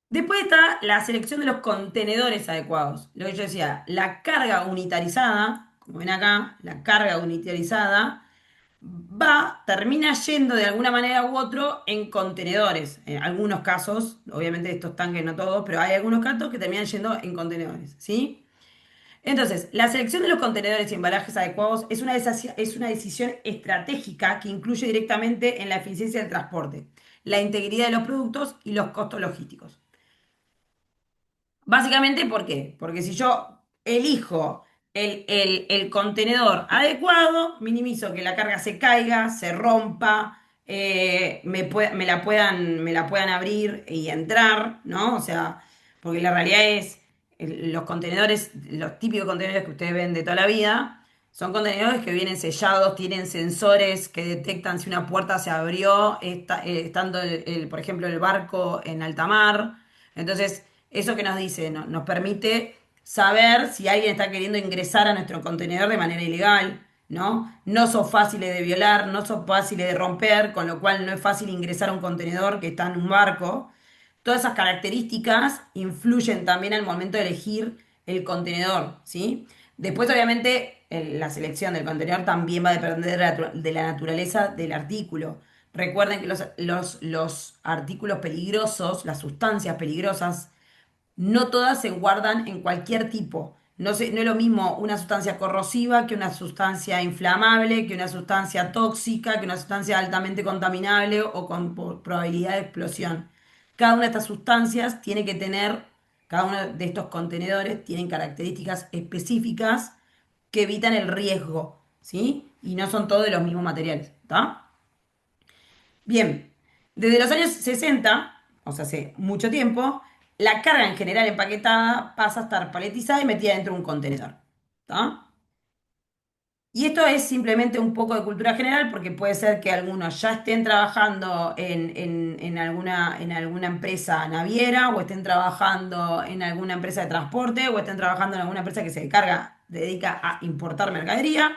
Después está la selección de los contenedores adecuados. Lo que yo decía, la carga unitarizada, como ven acá, la carga unitarizada termina yendo de alguna manera u otro en contenedores. En algunos casos, obviamente estos tanques no todos, pero hay algunos casos que terminan yendo en contenedores, ¿sí? Entonces, la selección de los contenedores y embalajes adecuados es una decisión estratégica que incluye directamente en la eficiencia del transporte, la integridad de los productos y los costos logísticos. Básicamente, ¿por qué? Porque si yo elijo el contenedor adecuado, minimizo que la carga se caiga, se rompa, me la puedan abrir y entrar, ¿no? O sea, porque la realidad es, los contenedores, los típicos contenedores que ustedes ven de toda la vida, son contenedores que vienen sellados, tienen sensores que detectan si una puerta se abrió, estando, por ejemplo, el barco en alta mar. Entonces, eso que nos dice, nos permite saber si alguien está queriendo ingresar a nuestro contenedor de manera ilegal, ¿no? No son fáciles de violar, no son fáciles de romper, con lo cual no es fácil ingresar a un contenedor que está en un barco. Todas esas características influyen también al momento de elegir el contenedor, ¿sí? Después, obviamente, la selección del contenedor también va a depender de la naturaleza del artículo. Recuerden que los artículos peligrosos, las sustancias peligrosas, no todas se guardan en cualquier tipo. No es lo mismo una sustancia corrosiva que una sustancia inflamable, que una sustancia tóxica, que una sustancia altamente contaminable o con probabilidad de explosión. Cada una de estas sustancias tiene que tener, cada uno de estos contenedores tienen características específicas que evitan el riesgo, ¿sí? Y no son todos de los mismos materiales, ¿está? Bien, desde los años 60, o sea, hace mucho tiempo, la carga en general empaquetada pasa a estar paletizada y metida dentro de un contenedor. ¿Tá? Y esto es simplemente un poco de cultura general porque puede ser que algunos ya estén trabajando en alguna empresa naviera o estén trabajando en alguna empresa de transporte o estén trabajando en alguna empresa que dedica a importar mercadería.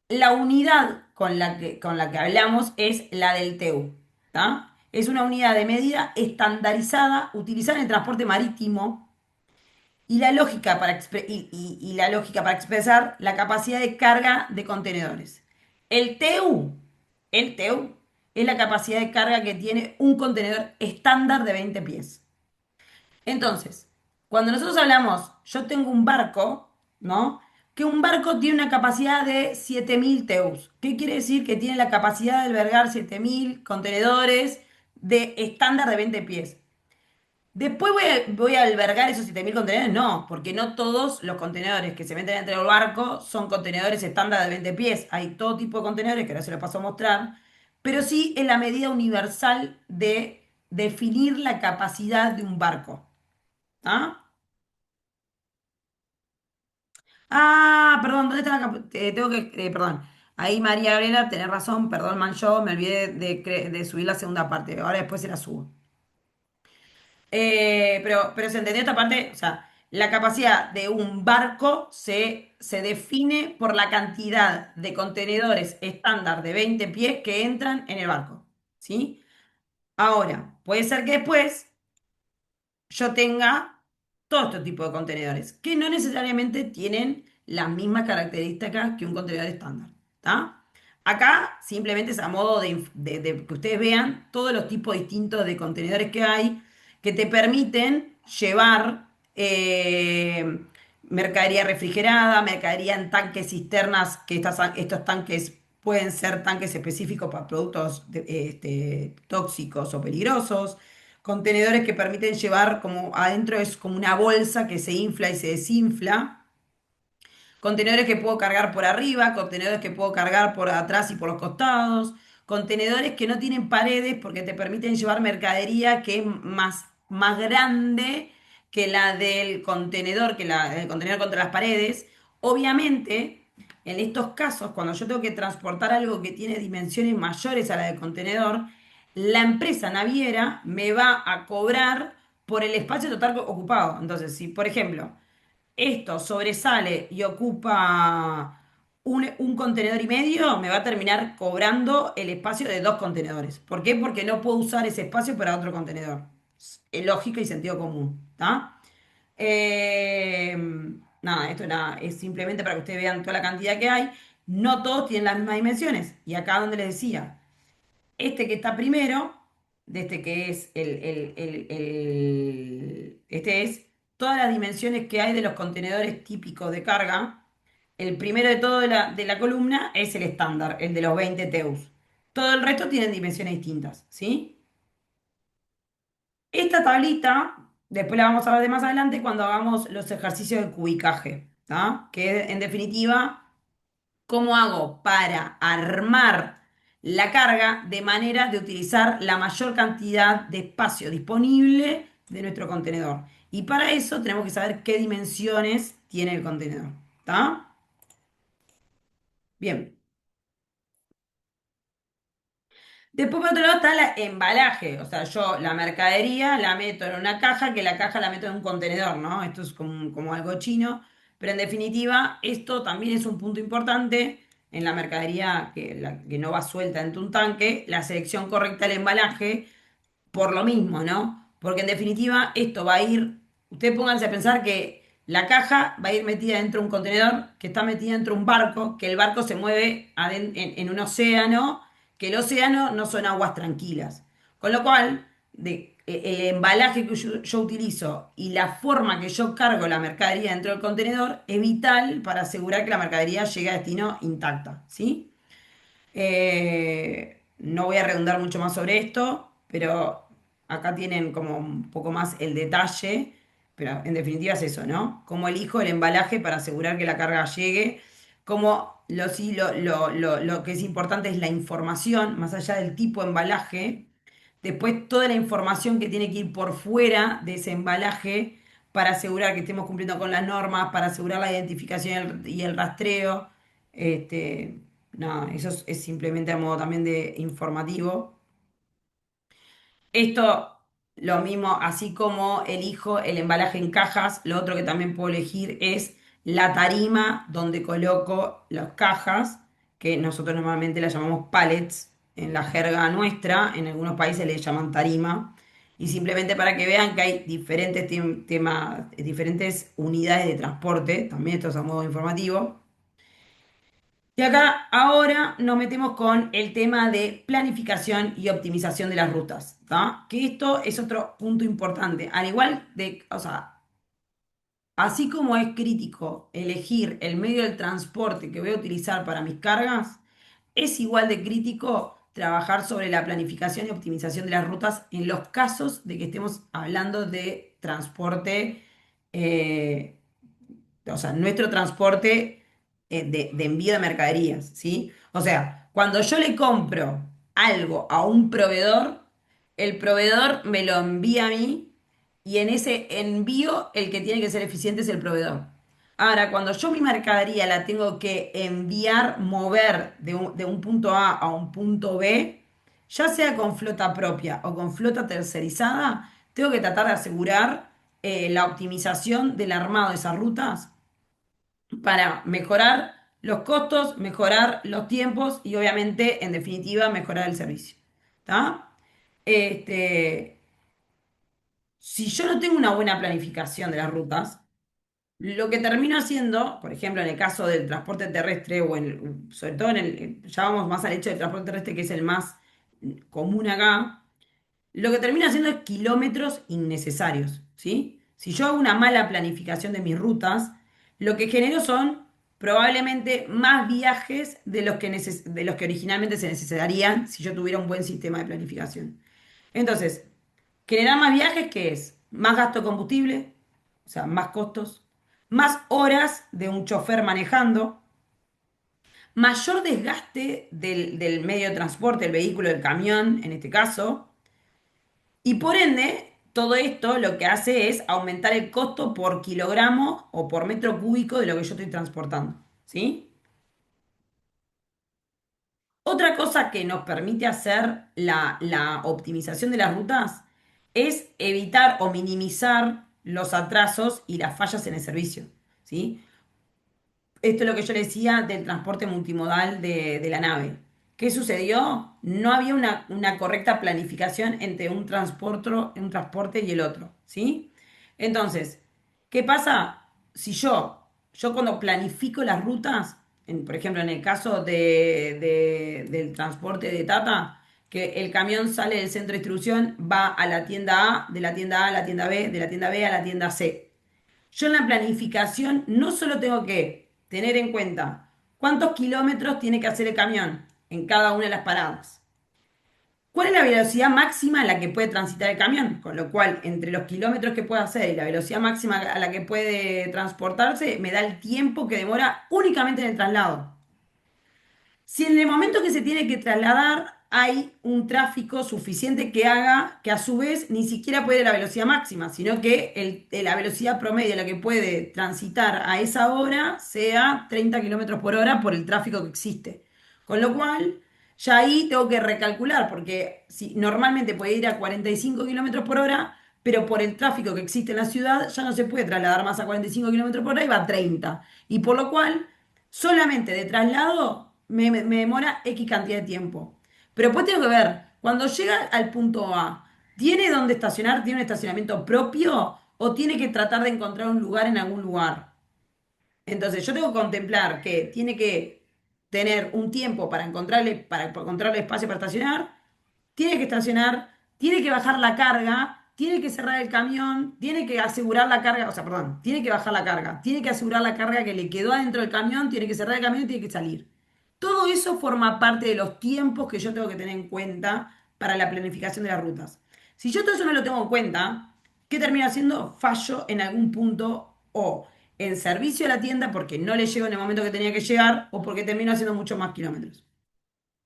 La unidad con la que hablamos es la del TEU, ¿tá? Es una unidad de medida estandarizada utilizada en el transporte marítimo y la lógica para expresar la capacidad de carga de contenedores. El TEU, el TEU es la capacidad de carga que tiene un contenedor estándar de 20 pies. Entonces, cuando nosotros hablamos, yo tengo un barco, ¿no? Que un barco tiene una capacidad de 7.000 TEUs. ¿Qué quiere decir? Que tiene la capacidad de albergar 7.000 contenedores de estándar de 20 pies. Después voy a albergar esos 7.000 contenedores. No, porque no todos los contenedores que se meten entre el barco son contenedores estándar de 20 pies. Hay todo tipo de contenedores, que ahora se los paso a mostrar, pero sí en la medida universal de definir la capacidad de un barco. ¿Ah? Ah, perdón, ¿dónde está tengo que, perdón. Ahí María Gabriela, tenés razón, perdón, man, yo me olvidé de subir la segunda parte. Ahora después se la subo. pero se entendió esta parte, o sea, la capacidad de un barco se define por la cantidad de contenedores estándar de 20 pies que entran en el barco, ¿sí? Ahora, puede ser que después yo tenga todo este tipo de contenedores, que no necesariamente tienen las mismas características que un contenedor estándar, ¿está? Acá simplemente es a modo de que ustedes vean todos los tipos distintos de contenedores que hay que te permiten llevar mercadería refrigerada, mercadería en tanques cisternas, que estos tanques pueden ser tanques específicos para productos tóxicos o peligrosos. Contenedores que permiten llevar como adentro es como una bolsa que se infla y se desinfla. Contenedores que puedo cargar por arriba, contenedores que puedo cargar por atrás y por los costados. Contenedores que no tienen paredes porque te permiten llevar mercadería que es más grande que la del contenedor, el contenedor contra las paredes. Obviamente, en estos casos, cuando yo tengo que transportar algo que tiene dimensiones mayores a la del contenedor, la empresa naviera me va a cobrar por el espacio total ocupado. Entonces, si por ejemplo esto sobresale y ocupa un contenedor y medio, me va a terminar cobrando el espacio de dos contenedores. ¿Por qué? Porque no puedo usar ese espacio para otro contenedor. Es lógica y sentido común. ¿Está? Eh, nada, esto nada, es simplemente para que ustedes vean toda la cantidad que hay. No todos tienen las mismas dimensiones. Y acá donde les decía, este que está primero, de este que es este es todas las dimensiones que hay de los contenedores típicos de carga. El primero de todo de la columna es el estándar, el de los 20 TEUs. Todo el resto tienen dimensiones distintas, ¿sí? Esta tablita, después la vamos a ver de más adelante cuando hagamos los ejercicios de cubicaje, ¿tá? Que en definitiva ¿cómo hago para armar la carga de manera de utilizar la mayor cantidad de espacio disponible de nuestro contenedor? Y para eso tenemos que saber qué dimensiones tiene el contenedor. ¿Está? Bien. Después, por otro lado, está el embalaje. O sea, yo la mercadería la meto en una caja, que la caja la meto en un contenedor, ¿no? Esto es como algo chino. Pero en definitiva, esto también es un punto importante en la mercadería que no va suelta en un tanque. La selección correcta del embalaje por lo mismo, ¿no? Porque en definitiva esto va a ir, ustedes pónganse a pensar que la caja va a ir metida dentro de un contenedor, que está metida dentro de un barco, que el barco se mueve en un océano, que el océano no son aguas tranquilas. Con lo cual, el embalaje que yo utilizo y la forma que yo cargo la mercadería dentro del contenedor es vital para asegurar que la mercadería llegue a destino intacta, ¿sí? No voy a redundar mucho más sobre esto, pero acá tienen como un poco más el detalle, pero en definitiva es eso, ¿no? Cómo elijo el embalaje para asegurar que la carga llegue, cómo sí, lo que es importante es la información, más allá del tipo de embalaje, después toda la información que tiene que ir por fuera de ese embalaje para asegurar que estemos cumpliendo con las normas, para asegurar la identificación y el rastreo. Este, nada, eso es simplemente a modo también de informativo. Esto, lo mismo, así como elijo el embalaje en cajas, lo otro que también puedo elegir es la tarima donde coloco las cajas, que nosotros normalmente las llamamos pallets en la jerga nuestra, en algunos países le llaman tarima, y simplemente para que vean que hay diferentes temas, diferentes unidades de transporte, también esto es a modo informativo. Y acá ahora nos metemos con el tema de planificación y optimización de las rutas, ¿tá? Que esto es otro punto importante. Al igual de, o sea, así como es crítico elegir el medio del transporte que voy a utilizar para mis cargas, es igual de crítico trabajar sobre la planificación y optimización de las rutas en los casos de que estemos hablando de transporte eh, o sea, nuestro transporte de envío de mercaderías, ¿sí? O sea, cuando yo le compro algo a un proveedor, el proveedor me lo envía a mí y en ese envío el que tiene que ser eficiente es el proveedor. Ahora, cuando yo mi mercadería la tengo que enviar, mover de un punto A un punto B, ya sea con flota propia o con flota tercerizada, tengo que tratar de asegurar la optimización del armado de esas rutas para mejorar los costos, mejorar los tiempos y obviamente, en definitiva, mejorar el servicio. ¿Está? Este, si yo no tengo una buena planificación de las rutas, lo que termino haciendo, por ejemplo, en el caso del transporte terrestre o sobre todo ya vamos más al hecho del transporte terrestre que es el más común acá, lo que termino haciendo es kilómetros innecesarios, ¿sí? Si yo hago una mala planificación de mis rutas, lo que genero son probablemente más viajes de los que originalmente se necesitarían si yo tuviera un buen sistema de planificación. Entonces, generar más viajes, ¿qué es? Más gasto de combustible, o sea, más costos, más horas de un chofer manejando, mayor desgaste del medio de transporte, el vehículo, el camión, en este caso, y por ende, todo esto lo que hace es aumentar el costo por kilogramo o por metro cúbico de lo que yo estoy transportando. ¿Sí? Otra cosa que nos permite hacer la optimización de las rutas es evitar o minimizar los atrasos y las fallas en el servicio. ¿Sí? Esto es lo que yo le decía del transporte multimodal de la nave. ¿Qué sucedió? No había una correcta planificación entre un transporte y el otro, ¿sí? Entonces, ¿qué pasa? Si yo cuando planifico las rutas, por ejemplo, en el caso del transporte de Tata, que el camión sale del centro de distribución, va a la tienda A, de la tienda A a la tienda B, de la tienda B a la tienda C. Yo en la planificación no solo tengo que tener en cuenta cuántos kilómetros tiene que hacer el camión en cada una de las paradas. ¿Cuál es la velocidad máxima a la que puede transitar el camión? Con lo cual, entre los kilómetros que puede hacer y la velocidad máxima a la que puede transportarse, me da el tiempo que demora únicamente en el traslado. Si en el momento que se tiene que trasladar hay un tráfico suficiente que haga que a su vez ni siquiera puede ir a la velocidad máxima, sino que la velocidad promedio a la que puede transitar a esa hora sea 30 kilómetros por hora por el tráfico que existe. Con lo cual, ya ahí tengo que recalcular, porque si normalmente puede ir a 45 kilómetros por hora, pero por el tráfico que existe en la ciudad ya no se puede trasladar más a 45 kilómetros por hora y va a 30. Y por lo cual solamente de traslado me demora X cantidad de tiempo. Pero después tengo que ver, cuando llega al punto A, ¿tiene dónde estacionar? ¿Tiene un estacionamiento propio? ¿O tiene que tratar de encontrar un lugar en algún lugar? Entonces yo tengo que contemplar que tiene que tener un tiempo para encontrarle espacio para estacionar, tiene que estacionar, tiene que bajar la carga, tiene que cerrar el camión, tiene que asegurar la carga, o sea, perdón, tiene que bajar la carga, tiene que asegurar la carga que le quedó adentro del camión, tiene que cerrar el camión y tiene que salir. Todo eso forma parte de los tiempos que yo tengo que tener en cuenta para la planificación de las rutas. Si yo todo eso no lo tengo en cuenta, ¿qué termina haciendo? Fallo en algún punto o en servicio a la tienda porque no le llego en el momento que tenía que llegar o porque termino haciendo muchos más kilómetros.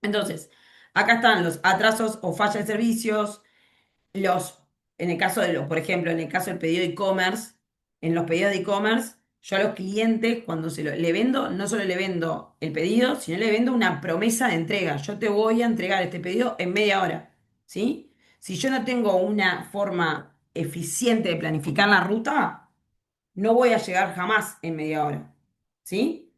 Entonces, acá están los atrasos o fallas de servicios, los, en el caso de los, por ejemplo, en el caso del pedido de e-commerce, en los pedidos de e-commerce, yo a los clientes, cuando le vendo, no solo le vendo el pedido, sino le vendo una promesa de entrega. Yo te voy a entregar este pedido en media hora, ¿sí? Si yo no tengo una forma eficiente de planificar la ruta, no voy a llegar jamás en media hora, ¿sí?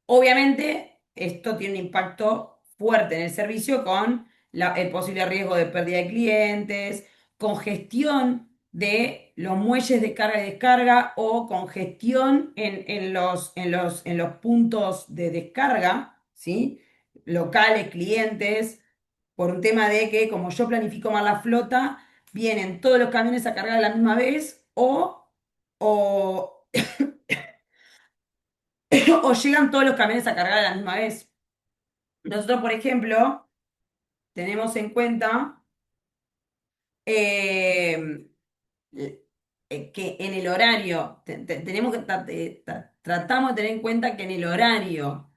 Obviamente, esto tiene un impacto fuerte en el servicio con el posible riesgo de pérdida de clientes, congestión de los muelles de carga y descarga o congestión en los puntos de descarga, ¿sí? Locales, clientes, por un tema de que como yo planifico mal la flota, vienen todos los camiones a cargar a la misma vez o o llegan todos los camiones a cargar a la misma vez. Nosotros, por ejemplo, tenemos en cuenta eh, que en el horario, tenemos que tratamos de tener en cuenta que en el horario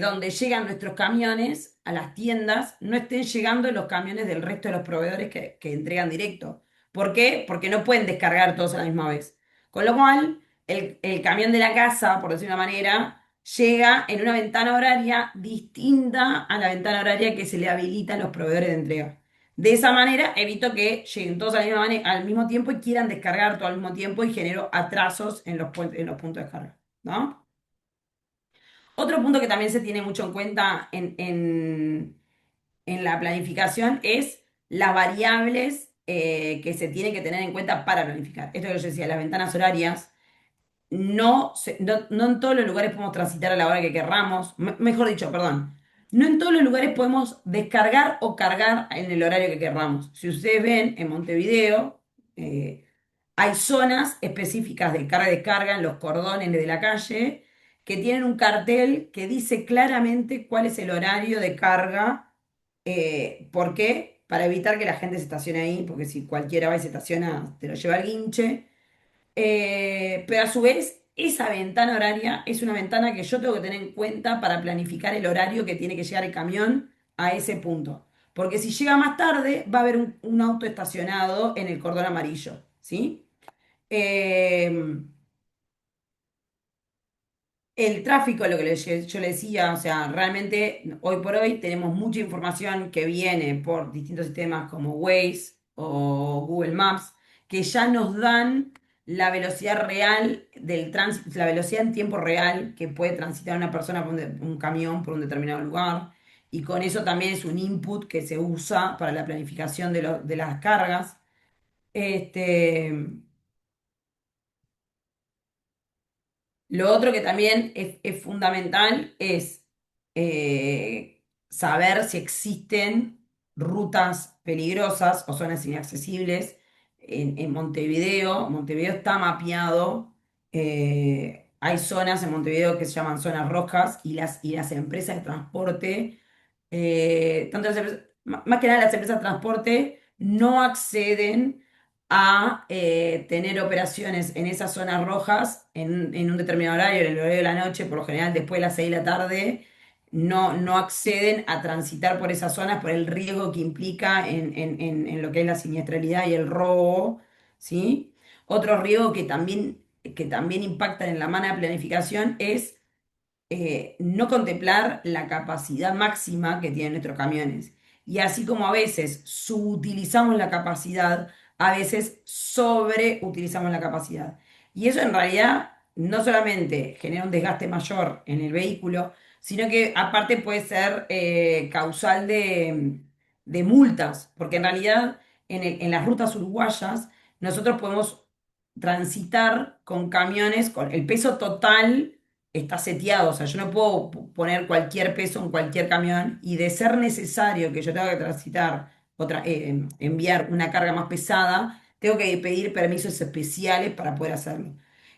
donde llegan nuestros camiones a las tiendas, no estén llegando los camiones del resto de los proveedores que entregan directo. ¿Por qué? Porque no pueden descargar todos a la misma vez. Con lo cual, el camión de la casa, por decir una manera, llega en una ventana horaria distinta a la ventana horaria que se le habilita a los proveedores de entrega. De esa manera evito que lleguen todos al mismo tiempo y quieran descargar todo al mismo tiempo y genero atrasos en los puntos de descarga, ¿no? Otro punto que también se tiene mucho en cuenta en la planificación es las variables que se tienen que tener en cuenta para planificar. Esto que yo decía, las ventanas horarias no en todos los lugares podemos transitar a la hora que querramos. Mejor dicho, perdón. No en todos los lugares podemos descargar o cargar en el horario que querramos. Si ustedes ven en Montevideo, eh, hay zonas específicas de carga y descarga en los cordones de la calle que tienen un cartel que dice claramente cuál es el horario de carga. ¿Por qué? Para evitar que la gente se estacione ahí, porque si cualquiera va y se estaciona, te lo lleva el guinche. Pero a su vez, esa ventana horaria es una ventana que yo tengo que tener en cuenta para planificar el horario que tiene que llegar el camión a ese punto. Porque si llega más tarde, va a haber un auto estacionado en el cordón amarillo, ¿sí? Eh, el tráfico, lo que yo le decía, o sea, realmente hoy por hoy tenemos mucha información que viene por distintos sistemas como Waze o Google Maps, que ya nos dan la velocidad real del tránsito, la velocidad en tiempo real que puede transitar una persona por un camión por un determinado lugar. Y con eso también es un input que se usa para la planificación de las cargas. Este, Lo otro que también es fundamental es saber si existen rutas peligrosas o zonas inaccesibles en Montevideo. Montevideo está mapeado. Hay zonas en Montevideo que se llaman zonas rojas y las empresas de transporte, tanto más que nada las empresas de transporte, no acceden a tener operaciones en esas zonas rojas en un determinado horario, en el horario de la noche, por lo general después de las 6 de la tarde, no acceden a transitar por esas zonas por el riesgo que implica en lo que es la siniestralidad y el robo, ¿sí? Otro riesgo que también impacta en la mala planificación es no contemplar la capacidad máxima que tienen nuestros camiones. Y así como a veces subutilizamos la capacidad, a veces sobreutilizamos la capacidad. Y eso en realidad no solamente genera un desgaste mayor en el vehículo, sino que aparte puede ser causal de multas, porque en realidad en las rutas uruguayas nosotros podemos transitar con camiones con el peso total está seteado, o sea, yo no puedo poner cualquier peso en cualquier camión y de ser necesario que yo tenga que transitar enviar una carga más pesada, tengo que pedir permisos especiales para poder hacerlo.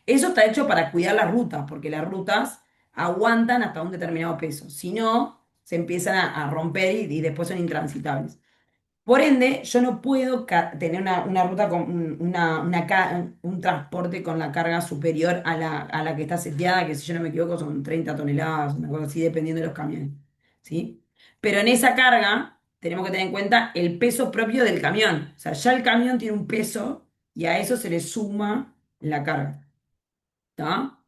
Eso está hecho para cuidar las rutas, porque las rutas aguantan hasta un determinado peso, si no, se empiezan a romper y después son intransitables. Por ende, yo no puedo tener una ruta con un transporte con la carga superior a la que está seteada, que si yo no me equivoco son 30 toneladas, una cosa así, dependiendo de los camiones. ¿Sí? Pero en esa carga tenemos que tener en cuenta el peso propio del camión. O sea, ya el camión tiene un peso y a eso se le suma la carga. ¿Está?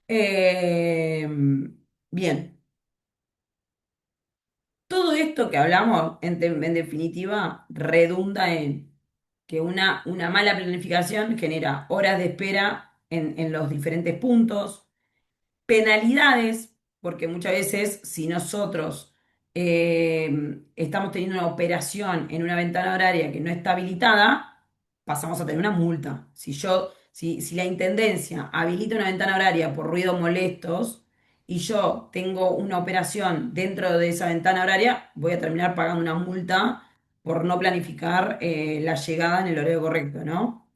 Eh, bien. Todo esto que hablamos, en definitiva, redunda en que una mala planificación genera horas de espera en los diferentes puntos, penalidades, porque muchas veces si nosotros estamos teniendo una operación en una ventana horaria que no está habilitada, pasamos a tener una multa. Si la intendencia habilita una ventana horaria por ruidos molestos y yo tengo una operación dentro de esa ventana horaria, voy a terminar pagando una multa por no planificar la llegada en el horario correcto, ¿no?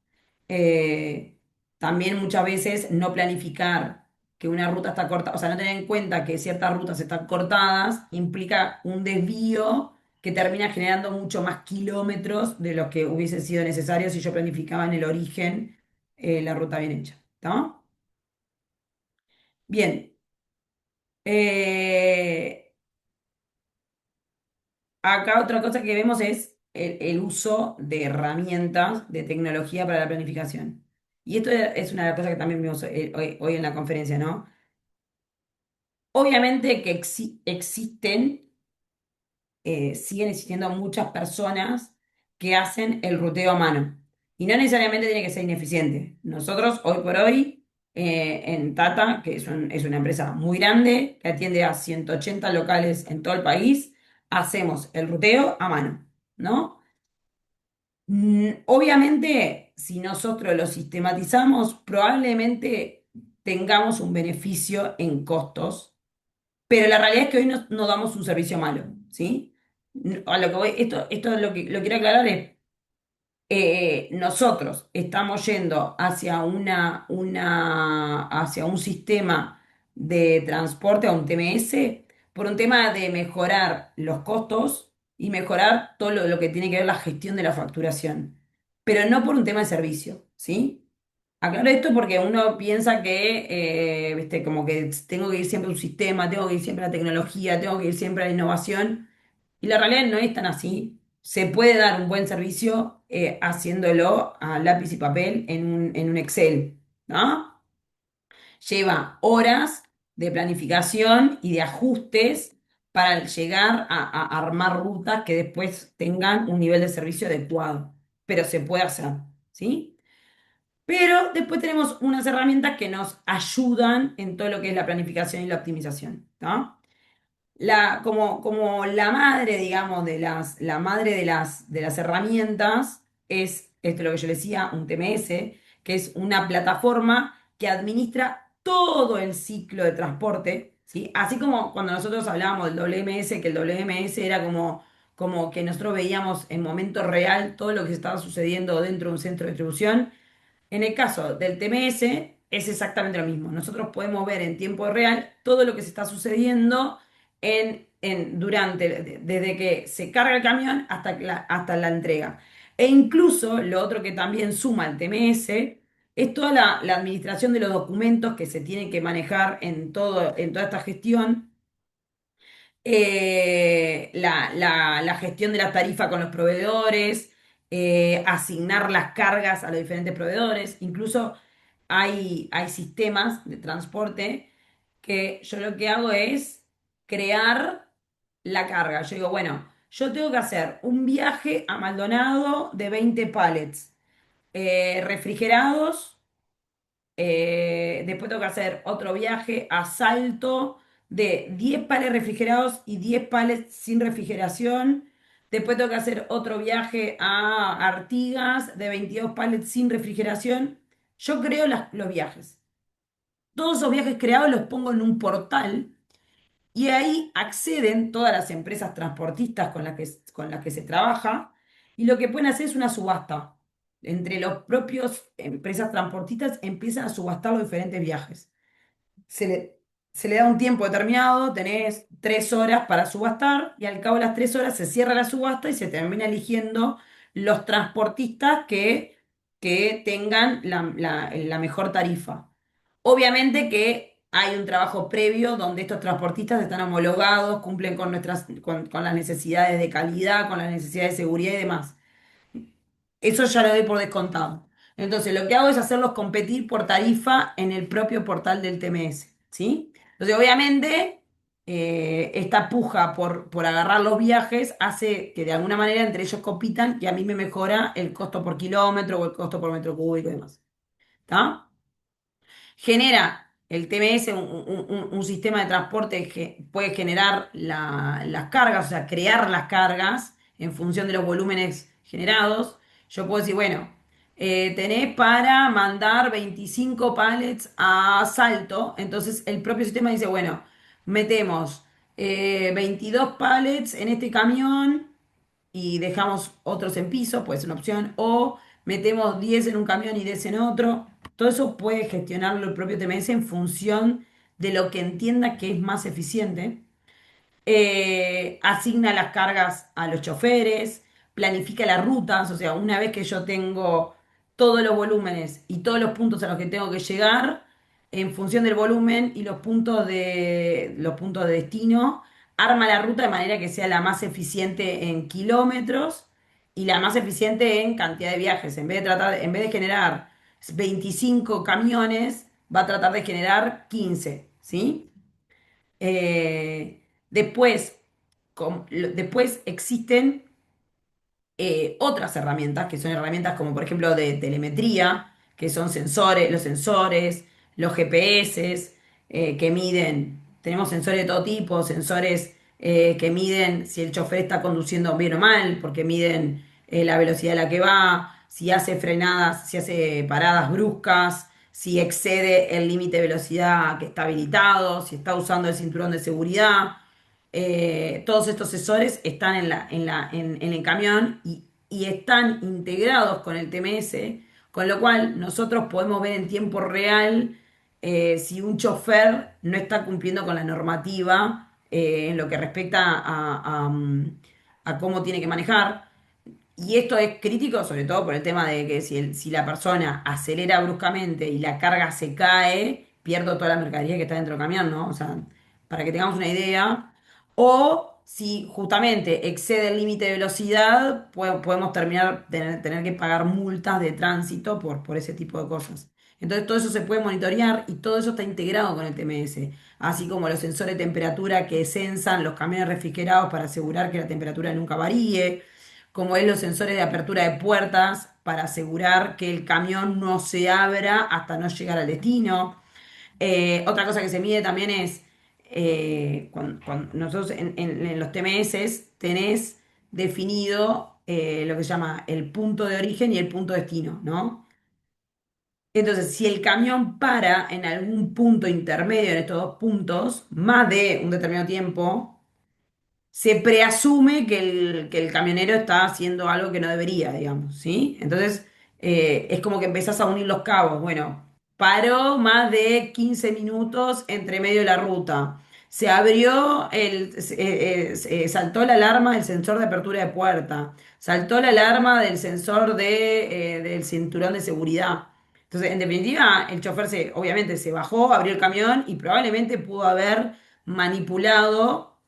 Eh, También muchas veces no planificar que una ruta está cortada, o sea, no tener en cuenta que ciertas rutas están cortadas, implica un desvío que termina generando mucho más kilómetros de los que hubiese sido necesario si yo planificaba en el origen la ruta bien hecha. ¿Está? Bien. Eh, Acá otra cosa que vemos es el uso de herramientas de tecnología para la planificación. Y esto es una de las cosas que también vimos hoy en la conferencia, ¿no? Obviamente que siguen existiendo muchas personas que hacen el ruteo a mano. Y no necesariamente tiene que ser ineficiente. Nosotros, hoy por hoy, en Tata, que es una empresa muy grande, que atiende a 180 locales en todo el país, hacemos el ruteo a mano, ¿no? Obviamente, si nosotros lo sistematizamos, probablemente tengamos un beneficio en costos, pero la realidad es que hoy no damos un servicio malo, ¿sí? A lo que voy, esto es lo quiero aclarar es, nosotros estamos yendo hacia un sistema de transporte, a un TMS, por un tema de mejorar los costos y mejorar todo lo que tiene que ver la gestión de la facturación, pero no por un tema de servicio, ¿sí? Aclaro esto porque uno piensa que, viste, como que tengo que ir siempre a un sistema, tengo que ir siempre a la tecnología, tengo que ir siempre a la innovación. Y la realidad no es tan así. Se puede dar un buen servicio haciéndolo a lápiz y papel en un Excel, ¿no? Lleva horas de planificación y de ajustes para llegar a armar rutas que después tengan un nivel de servicio adecuado. Pero se puede hacer, ¿sí? Pero después tenemos unas herramientas que nos ayudan en todo lo que es la planificación y la optimización, ¿no? Como la madre, digamos, la madre de las herramientas es, esto es lo que yo decía, un TMS, que es una plataforma que administra todo el ciclo de transporte, ¿sí? Así como cuando nosotros hablábamos del WMS, que el WMS era como que nosotros veíamos en momento real todo lo que estaba sucediendo dentro de un centro de distribución. En el caso del TMS es exactamente lo mismo. Nosotros podemos ver en tiempo real todo lo que se está sucediendo desde que se carga el camión hasta la entrega. E incluso lo otro que también suma el TMS es toda la administración de los documentos que se tienen que manejar en toda esta gestión, la gestión de la tarifa con los proveedores, asignar las cargas a los diferentes proveedores. Incluso hay sistemas de transporte que yo lo que hago es crear la carga. Yo digo, bueno, yo tengo que hacer un viaje a Maldonado de 20 pallets refrigerados. Después tengo que hacer otro viaje a Salto de 10 palets refrigerados y 10 palets sin refrigeración. Después tengo que hacer otro viaje a Artigas de 22 palets sin refrigeración. Yo creo los viajes. Todos esos viajes creados los pongo en un portal y ahí acceden todas las empresas transportistas con las que se trabaja y lo que pueden hacer es una subasta. Entre los propios empresas transportistas empiezan a subastar los diferentes viajes. Se le da un tiempo determinado, tenés 3 horas para subastar y al cabo de las 3 horas se cierra la subasta y se termina eligiendo los transportistas que tengan la mejor tarifa. Obviamente que hay un trabajo previo donde estos transportistas están homologados, cumplen con con las necesidades de calidad, con las necesidades de seguridad y demás. Eso ya lo doy por descontado. Entonces, lo que hago es hacerlos competir por tarifa en el propio portal del TMS, ¿sí? Entonces, obviamente, esta puja por agarrar los viajes hace que de alguna manera entre ellos compitan y a mí me mejora el costo por kilómetro o el costo por metro cúbico y demás. ¿Está? Genera el TMS un sistema de transporte que puede generar las cargas, o sea, crear las cargas en función de los volúmenes generados. Yo puedo decir, bueno, tenés para mandar 25 pallets a Salto, entonces el propio sistema dice, bueno, metemos 22 pallets en este camión y dejamos otros en piso, puede ser una opción, o metemos 10 en un camión y 10 en otro. Todo eso puede gestionarlo el propio TMS en función de lo que entienda que es más eficiente, asigna las cargas a los choferes, planifica las rutas, o sea, una vez que yo tengo todos los volúmenes y todos los puntos a los que tengo que llegar, en función del volumen y los puntos de destino, arma la ruta de manera que sea la más eficiente en kilómetros y la más eficiente en cantidad de viajes. En vez de generar 25 camiones, va a tratar de generar 15, ¿sí? Después, después existen otras herramientas, que son herramientas como por ejemplo de telemetría, que son sensores, los GPS, que miden, tenemos sensores de todo tipo, sensores que miden si el chofer está conduciendo bien o mal, porque miden la velocidad a la que va, si hace frenadas, si hace paradas bruscas, si excede el límite de velocidad que está habilitado, si está usando el cinturón de seguridad. Todos estos sensores están en el camión y están integrados con el TMS, con lo cual nosotros podemos ver en tiempo real si un chofer no está cumpliendo con la normativa en lo que respecta a cómo tiene que manejar. Y esto es crítico sobre todo por el tema de que si la persona acelera bruscamente y la carga se cae, pierdo toda la mercadería que está dentro del camión, ¿no? O sea, para que tengamos una idea. O si justamente excede el límite de velocidad, podemos tener que pagar multas de tránsito por ese tipo de cosas. Entonces todo eso se puede monitorear y todo eso está integrado con el TMS, así como los sensores de temperatura que sensan los camiones refrigerados para asegurar que la temperatura nunca varíe, como es los sensores de apertura de puertas para asegurar que el camión no se abra hasta no llegar al destino. Otra cosa que se mide también es cuando nosotros en los TMS tenés definido lo que se llama el punto de origen y el punto de destino, ¿no? Entonces, si el camión para en algún punto intermedio en estos dos puntos, más de un determinado tiempo, se preasume que el camionero está haciendo algo que no debería, digamos, ¿sí? Entonces, es como que empezás a unir los cabos. Bueno, paró más de 15 minutos entre medio de la ruta. Se abrió saltó la alarma del sensor de apertura de puerta. Saltó la alarma del sensor del cinturón de seguridad. Entonces, en definitiva, el chofer obviamente se bajó, abrió el camión y probablemente pudo haber manipulado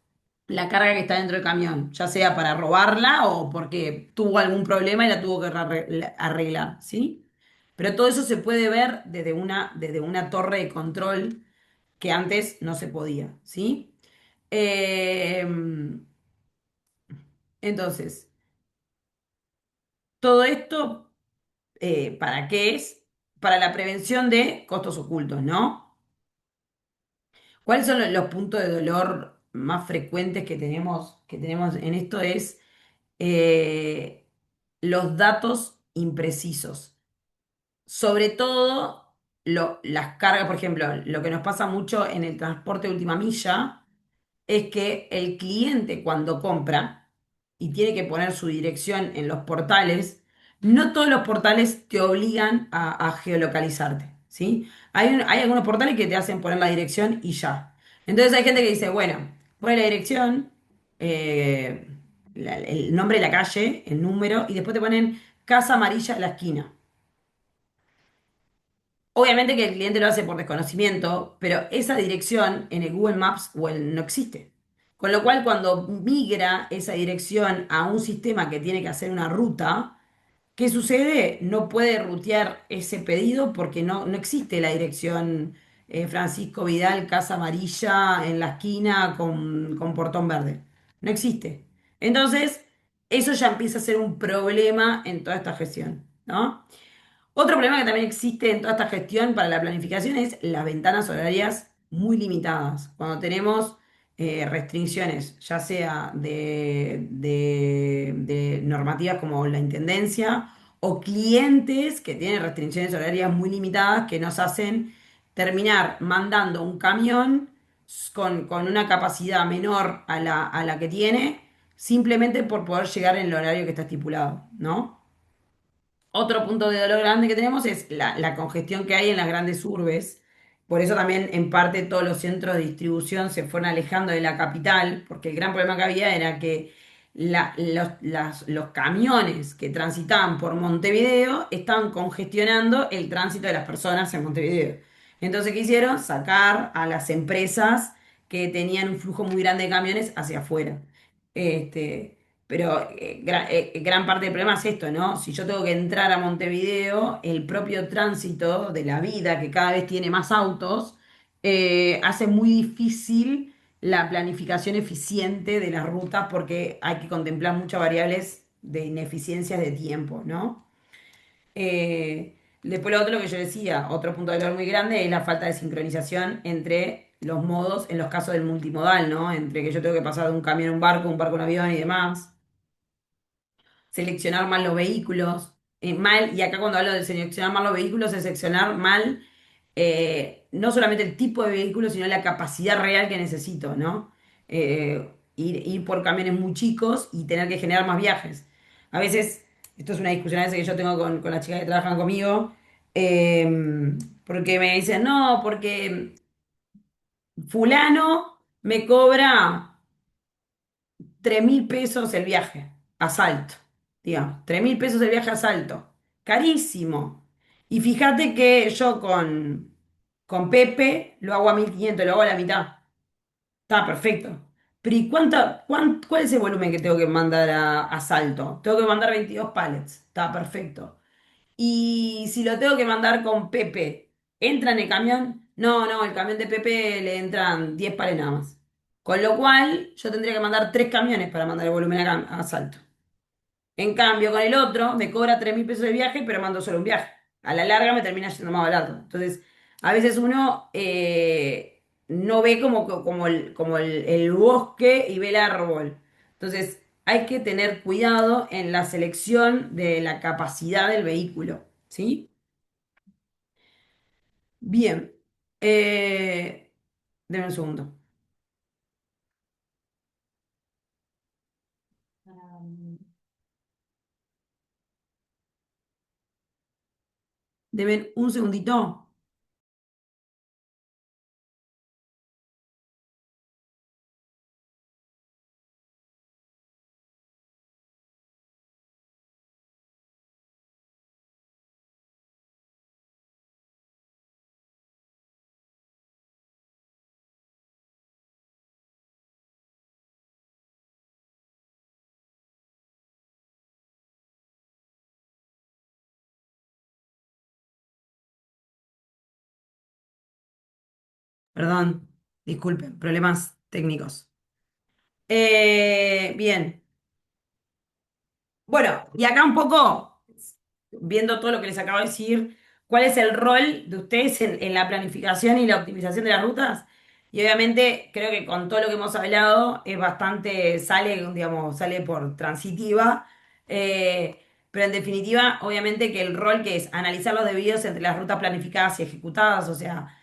la carga que está dentro del camión, ya sea para robarla o porque tuvo algún problema y la tuvo que arreglar, ¿sí? Pero todo eso se puede ver desde una torre de control que antes no se podía, ¿sí? Eh, entonces, todo esto, ¿para qué es? Para la prevención de costos ocultos, ¿no? ¿Cuáles son los puntos de dolor más frecuentes que tenemos en esto? Es eh, los datos imprecisos. Sobre todo las cargas, por ejemplo, lo que nos pasa mucho en el transporte de última milla es que el cliente cuando compra y tiene que poner su dirección en los portales, no todos los portales te obligan a geolocalizarte, ¿sí? Hay algunos portales que te hacen poner la dirección y ya. Entonces hay gente que dice, bueno, pone la dirección, eh, el nombre de la calle, el número, y después te ponen Casa Amarilla en la esquina. Obviamente que el cliente lo hace por desconocimiento, pero esa dirección en el Google Maps no existe. Con lo cual, cuando migra esa dirección a un sistema que tiene que hacer una ruta, ¿qué sucede? No puede rutear ese pedido porque no existe la dirección Francisco Vidal, Casa Amarilla, en la esquina con portón verde. No existe. Entonces, eso ya empieza a ser un problema en toda esta gestión, ¿no? Otro problema que también existe en toda esta gestión para la planificación es las ventanas horarias muy limitadas. Cuando tenemos restricciones, ya sea de normativas como la intendencia o clientes que tienen restricciones horarias muy limitadas que nos hacen terminar mandando un camión con una capacidad menor a la que tiene, simplemente por poder llegar en el horario que está estipulado, ¿no? Otro punto de dolor grande que tenemos es la congestión que hay en las grandes urbes. Por eso también en parte todos los centros de distribución se fueron alejando de la capital, porque el gran problema que había era que los camiones que transitaban por Montevideo estaban congestionando el tránsito de las personas en Montevideo. Entonces, ¿qué hicieron? Sacar a las empresas que tenían un flujo muy grande de camiones hacia afuera. Este, pero gran parte del problema es esto, ¿no? Si yo tengo que entrar a Montevideo, el propio tránsito de la vida, que cada vez tiene más autos, hace muy difícil la planificación eficiente de las rutas porque hay que contemplar muchas variables de ineficiencias de tiempo, ¿no? Después lo otro que yo decía, otro punto de dolor muy grande es la falta de sincronización entre los modos en los casos del multimodal, ¿no? Entre que yo tengo que pasar de un camión a un barco a un avión y demás seleccionar mal los vehículos, mal, y acá cuando hablo de seleccionar mal los vehículos es seleccionar mal no solamente el tipo de vehículo, sino la capacidad real que necesito, ¿no? Ir por camiones muy chicos y tener que generar más viajes. A veces, esto es una discusión a veces que yo tengo con las chicas que trabajan conmigo, porque me dicen, no, porque fulano me cobra 3.000 pesos el viaje a Salto, digamos, 3.000 pesos el viaje a Salto, carísimo. Y fíjate que yo con Pepe lo hago a 1.500, lo hago a la mitad, está perfecto. Pero ¿y cuál es el volumen que tengo que mandar a Salto? Tengo que mandar 22 pallets, está perfecto. Y si lo tengo que mandar con Pepe, ¿entra en el camión? No, el camión de Pepe le entran 10 pares nada más. Con lo cual, yo tendría que mandar 3 camiones para mandar el volumen a Salto. En cambio, con el otro, me cobra 3.000 pesos de viaje, pero mando solo un viaje. A la larga me termina yendo más barato. Entonces, a veces uno no ve como el bosque y ve el árbol. Entonces, hay que tener cuidado en la selección de la capacidad del vehículo. ¿Sí? Bien. Deme un segundo. Deben un segundito. Perdón, disculpen, problemas técnicos. Bien. Bueno, y acá un poco, viendo todo lo que les acabo de decir, ¿cuál es el rol de ustedes en la planificación y la optimización de las rutas? Y obviamente creo que con todo lo que hemos hablado es bastante, sale por transitiva, pero en definitiva, obviamente que el rol que es analizar los desvíos entre las rutas planificadas y ejecutadas, o sea,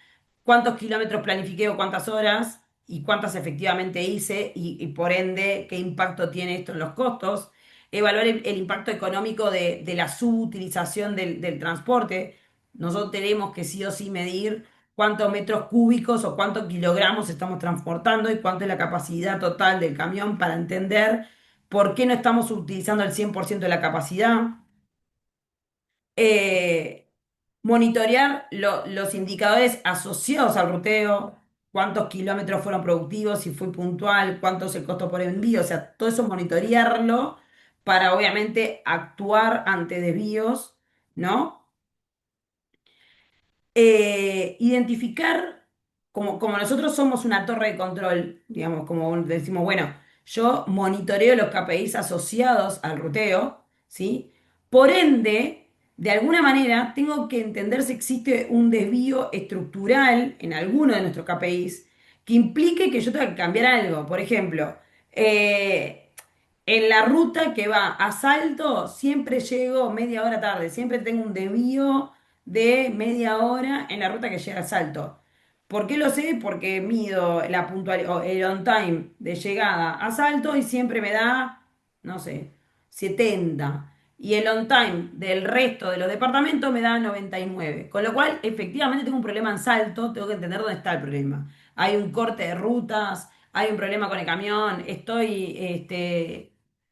cuántos kilómetros planifiqué o cuántas horas y cuántas efectivamente hice y por ende qué impacto tiene esto en los costos, evaluar el impacto económico de la subutilización del transporte. Nosotros tenemos que sí o sí medir cuántos metros cúbicos o cuántos kilogramos estamos transportando y cuánto es la capacidad total del camión para entender por qué no estamos utilizando el 100% de la capacidad. Eh, monitorear los indicadores asociados al ruteo, cuántos kilómetros fueron productivos, si fue puntual, cuánto es el costo por envío, o sea, todo eso monitorearlo para obviamente actuar ante desvíos, ¿no? Identificar, como nosotros somos una torre de control, digamos, como decimos, bueno, yo monitoreo los KPIs asociados al ruteo, ¿sí? Por ende, de alguna manera, tengo que entender si existe un desvío estructural en alguno de nuestros KPIs que implique que yo tenga que cambiar algo. Por ejemplo, eh, en la ruta que va a Salto, siempre llego media hora tarde, siempre tengo un desvío de media hora en la ruta que llega a Salto. ¿Por qué lo sé? Porque mido la puntualidad, el on time de llegada a Salto y siempre me da, no sé, 70. Y el on time del resto de los departamentos me da 99. Con lo cual, efectivamente, tengo un problema en Salto, tengo que entender dónde está el problema. Hay un corte de rutas, hay un problema con el camión, estoy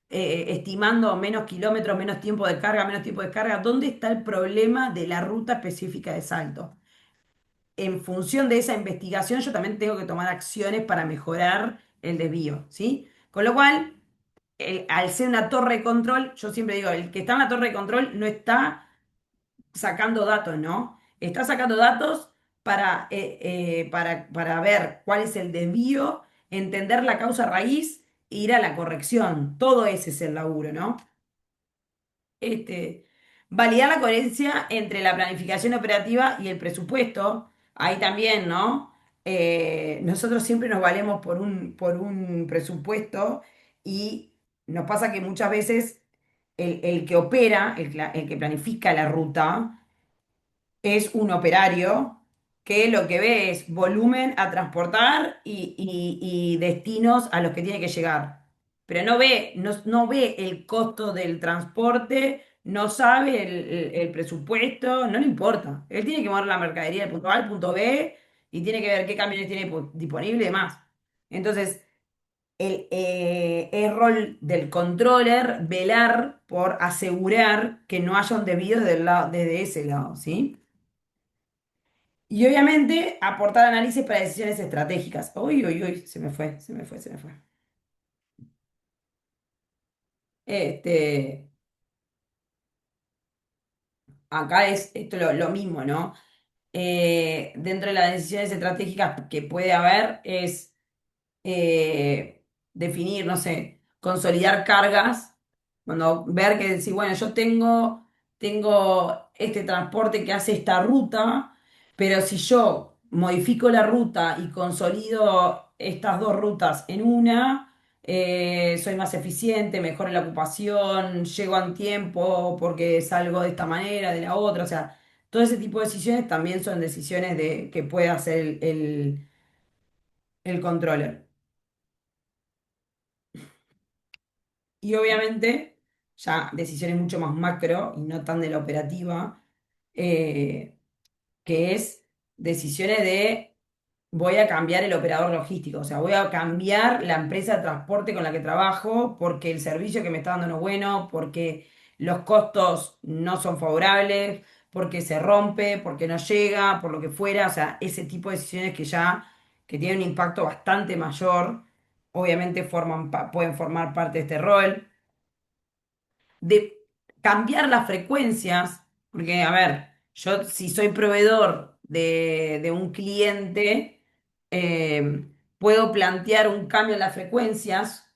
estimando menos kilómetros, menos tiempo de carga, menos tiempo de carga. ¿Dónde está el problema de la ruta específica de Salto? En función de esa investigación, yo también tengo que tomar acciones para mejorar el desvío, ¿sí? Con lo cual, al ser una torre de control, yo siempre digo, el que está en la torre de control no está sacando datos, ¿no? Está sacando datos para ver cuál es el desvío, entender la causa raíz e ir a la corrección. Todo ese es el laburo, ¿no? Este, validar la coherencia entre la planificación operativa y el presupuesto. Ahí también, ¿no? Nosotros siempre nos valemos por un presupuesto y nos pasa que muchas veces el que opera, el que planifica la ruta, es un operario que lo que ve es volumen a transportar y destinos a los que tiene que llegar. Pero no ve el costo del transporte, no sabe el presupuesto, no le importa. Él tiene que mover la mercadería del punto A al punto B y tiene que ver qué camiones tiene disponible y demás. Entonces, es rol del controller velar por asegurar que no haya un desvío desde ese lado, ¿sí? Y obviamente aportar análisis para decisiones estratégicas. Uy, uy, uy, se me fue, se me fue, se me fue. Este, acá es esto lo mismo, ¿no? Dentro de las decisiones estratégicas que puede haber es definir, no sé, consolidar cargas, cuando ver que decir, bueno, yo tengo este transporte que hace esta ruta, pero si yo modifico la ruta y consolido estas dos rutas en una, soy más eficiente, mejoro la ocupación, llego en tiempo porque salgo de esta manera, de la otra, o sea, todo ese tipo de decisiones también son decisiones que puede hacer el controller. Y obviamente, ya decisiones mucho más macro y no tan de la operativa, eh, que es decisiones de voy a cambiar el operador logístico, o sea, voy a cambiar la empresa de transporte con la que trabajo porque el servicio que me está dando no es bueno, porque los costos no son favorables, porque se rompe, porque no llega, por lo que fuera, o sea, ese tipo de decisiones que tienen un impacto bastante mayor, obviamente pueden formar parte de este rol de cambiar las frecuencias, porque, a ver, yo si soy proveedor de un cliente, puedo plantear un cambio en las frecuencias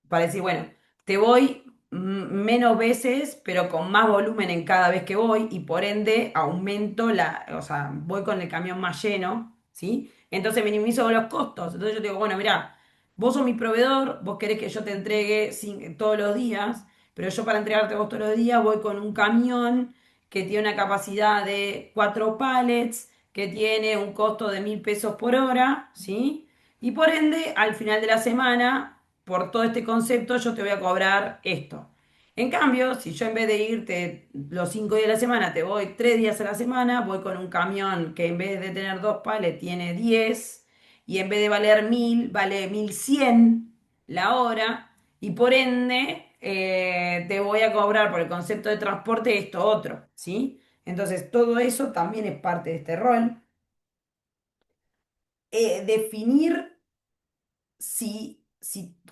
para decir, bueno, te voy menos veces, pero con más volumen en cada vez que voy, y por ende aumento o sea, voy con el camión más lleno, ¿sí? Entonces minimizo los costos. Entonces yo te digo, bueno, mira, vos sos mi proveedor, vos querés que yo te entregue todos los días. Pero yo para entregarte vos todos los días voy con un camión que tiene una capacidad de 4 pallets, que tiene un costo de 1.000 pesos por hora, ¿sí? Y por ende, al final de la semana, por todo este concepto, yo te voy a cobrar esto. En cambio, si yo en vez de irte los 5 días de la semana, te voy 3 días a la semana, voy con un camión que en vez de tener 2 pallets tiene 10 y en vez de valer 1.000, vale 1.100 la hora y por ende te voy a cobrar por el concepto de transporte esto otro, ¿sí? Entonces, todo eso también es parte de este rol. Definir si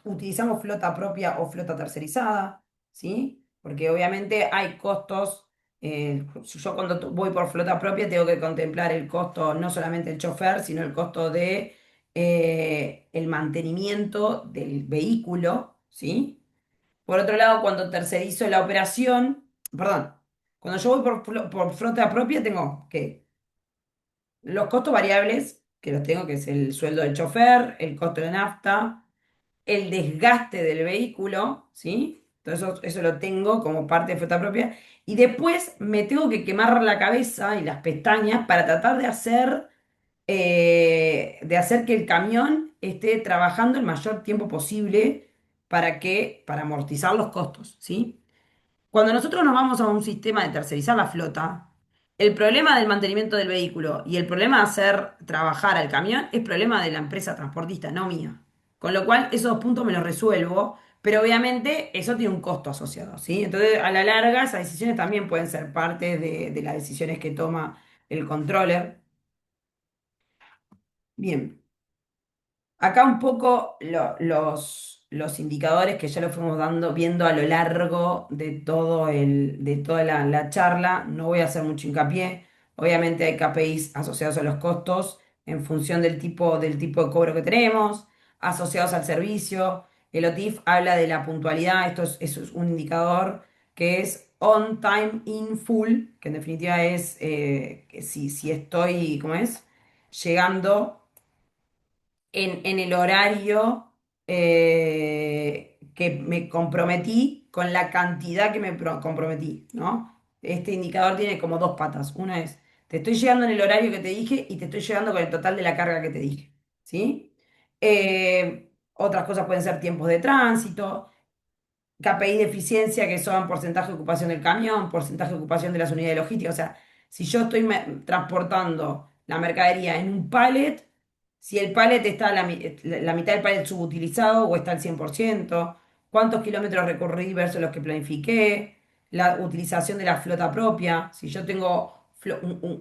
utilizamos flota propia o flota tercerizada, ¿sí? Porque obviamente hay costos. Yo cuando voy por flota propia tengo que contemplar el costo, no solamente el chofer, sino el costo de el mantenimiento del vehículo, ¿sí? Por otro lado, cuando tercerizo la operación, perdón, cuando yo voy por flota propia tengo que los costos variables, que los tengo, que es el sueldo del chofer, el costo de nafta, el desgaste del vehículo, ¿sí? Todo eso lo tengo como parte de flota propia. Y después me tengo que quemar la cabeza y las pestañas para tratar de hacer que el camión esté trabajando el mayor tiempo posible para amortizar los costos, ¿sí? Cuando nosotros nos vamos a un sistema de tercerizar la flota, el problema del mantenimiento del vehículo y el problema de hacer trabajar al camión es problema de la empresa transportista, no mía. Con lo cual, esos dos puntos me los resuelvo, pero obviamente eso tiene un costo asociado, ¿sí? Entonces, a la larga, esas decisiones también pueden ser parte de las decisiones que toma el controller. Bien. Acá un poco los indicadores que ya los fuimos viendo a lo largo de toda la charla. No voy a hacer mucho hincapié. Obviamente hay KPIs asociados a los costos en función del tipo de cobro que tenemos, asociados al servicio. El OTIF habla de la puntualidad. Eso es un indicador que es on time in full, que en definitiva es que si estoy, ¿cómo es? Llegando en el horario que me comprometí con la cantidad que me comprometí, ¿no? Este indicador tiene como dos patas. Una es, te estoy llegando en el horario que te dije y te estoy llegando con el total de la carga que te dije, ¿sí? Otras cosas pueden ser tiempos de tránsito, KPI de eficiencia, que son porcentaje de ocupación del camión, porcentaje de ocupación de las unidades logísticas. O sea, si yo estoy transportando la mercadería en un pallet, si el pallet está la mitad del pallet subutilizado o está al 100%, cuántos kilómetros recorrí versus los que planifiqué, la utilización de la flota propia, si yo tengo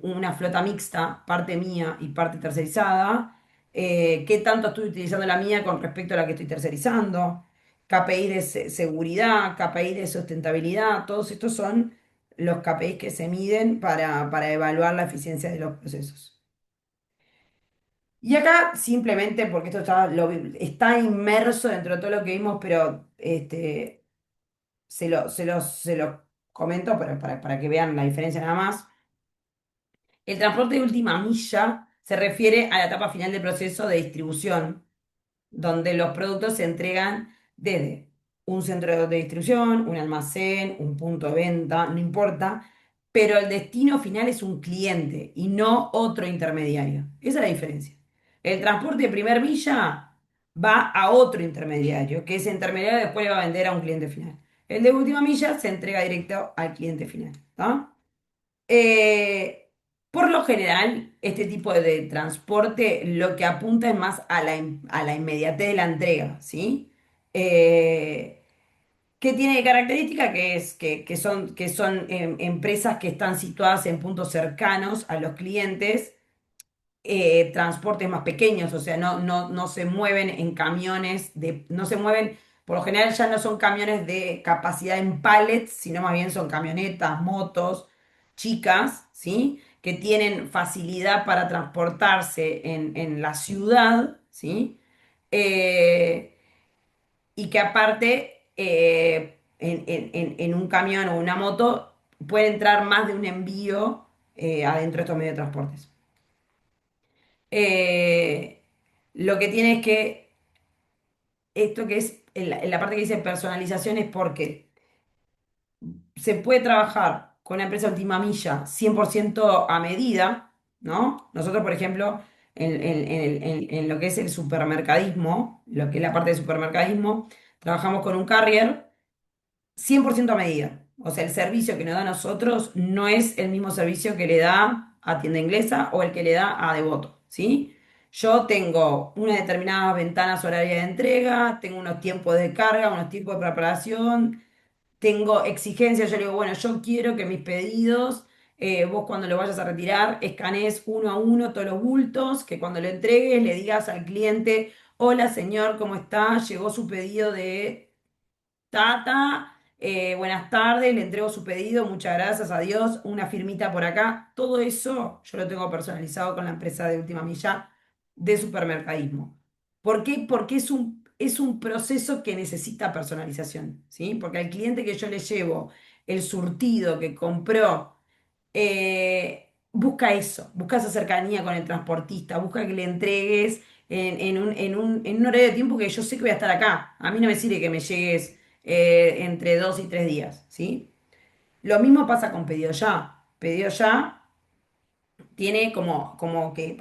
una flota mixta, parte mía y parte tercerizada, qué tanto estoy utilizando la mía con respecto a la que estoy tercerizando. KPI de seguridad, KPI de sustentabilidad, todos estos son los KPIs que se miden para evaluar la eficiencia de los procesos. Y acá simplemente, porque esto está inmerso dentro de todo lo que vimos, pero se lo comento para que vean la diferencia nada más. El transporte de última milla se refiere a la etapa final del proceso de distribución donde los productos se entregan desde un centro de distribución, un almacén, un punto de venta, no importa, pero el destino final es un cliente y no otro intermediario. Esa es la diferencia. El transporte de primer milla va a otro intermediario, que ese intermediario después le va a vender a un cliente final. El de última milla se entrega directo al cliente final. ¿Tá? Eh, por lo general, este tipo de transporte lo que apunta es más a la inmediatez de la entrega, ¿sí? Eh, ¿Qué tiene de característica? Que son empresas que están situadas en puntos cercanos a los clientes, transportes más pequeños, o sea, no se mueven en camiones, no se mueven, por lo general ya no son camiones de capacidad en pallets, sino más bien son camionetas, motos, chicas, ¿sí? Que tienen facilidad para transportarse en la ciudad, ¿sí? Eh, y que aparte, en un camión o una moto puede entrar más de un envío adentro de estos medios de transportes. Eh, lo que tiene es que esto que es en la parte que dice personalización es porque se puede trabajar con una empresa última milla 100% a medida, ¿no? Nosotros, por ejemplo, en lo que es el supermercadismo, lo que es la parte de supermercadismo, trabajamos con un carrier 100% a medida. O sea, el servicio que nos da a nosotros no es el mismo servicio que le da a Tienda Inglesa o el que le da a Devoto, ¿sí? Yo tengo unas determinadas ventanas horarias de entrega, tengo unos tiempos de carga, unos tiempos de preparación, tengo exigencias. Yo le digo, bueno, yo quiero que mis pedidos vos cuando lo vayas a retirar, escanees uno a uno todos los bultos, que cuando lo entregues le digas al cliente, hola señor, ¿cómo está? Llegó su pedido de Tata, buenas tardes, le entrego su pedido, muchas gracias, adiós, una firmita por acá. Todo eso yo lo tengo personalizado con la empresa de Última Milla de supermercadismo. ¿Por qué? Porque es un proceso que necesita personalización, ¿sí? Porque al cliente que yo le llevo el surtido que compró, busca eso, busca esa cercanía con el transportista, busca que le entregues en un horario de tiempo que yo sé que voy a estar acá. A mí no me sirve que me llegues entre 2 y 3 días, ¿sí? Lo mismo pasa con pedido ya. Pedido ya tiene como que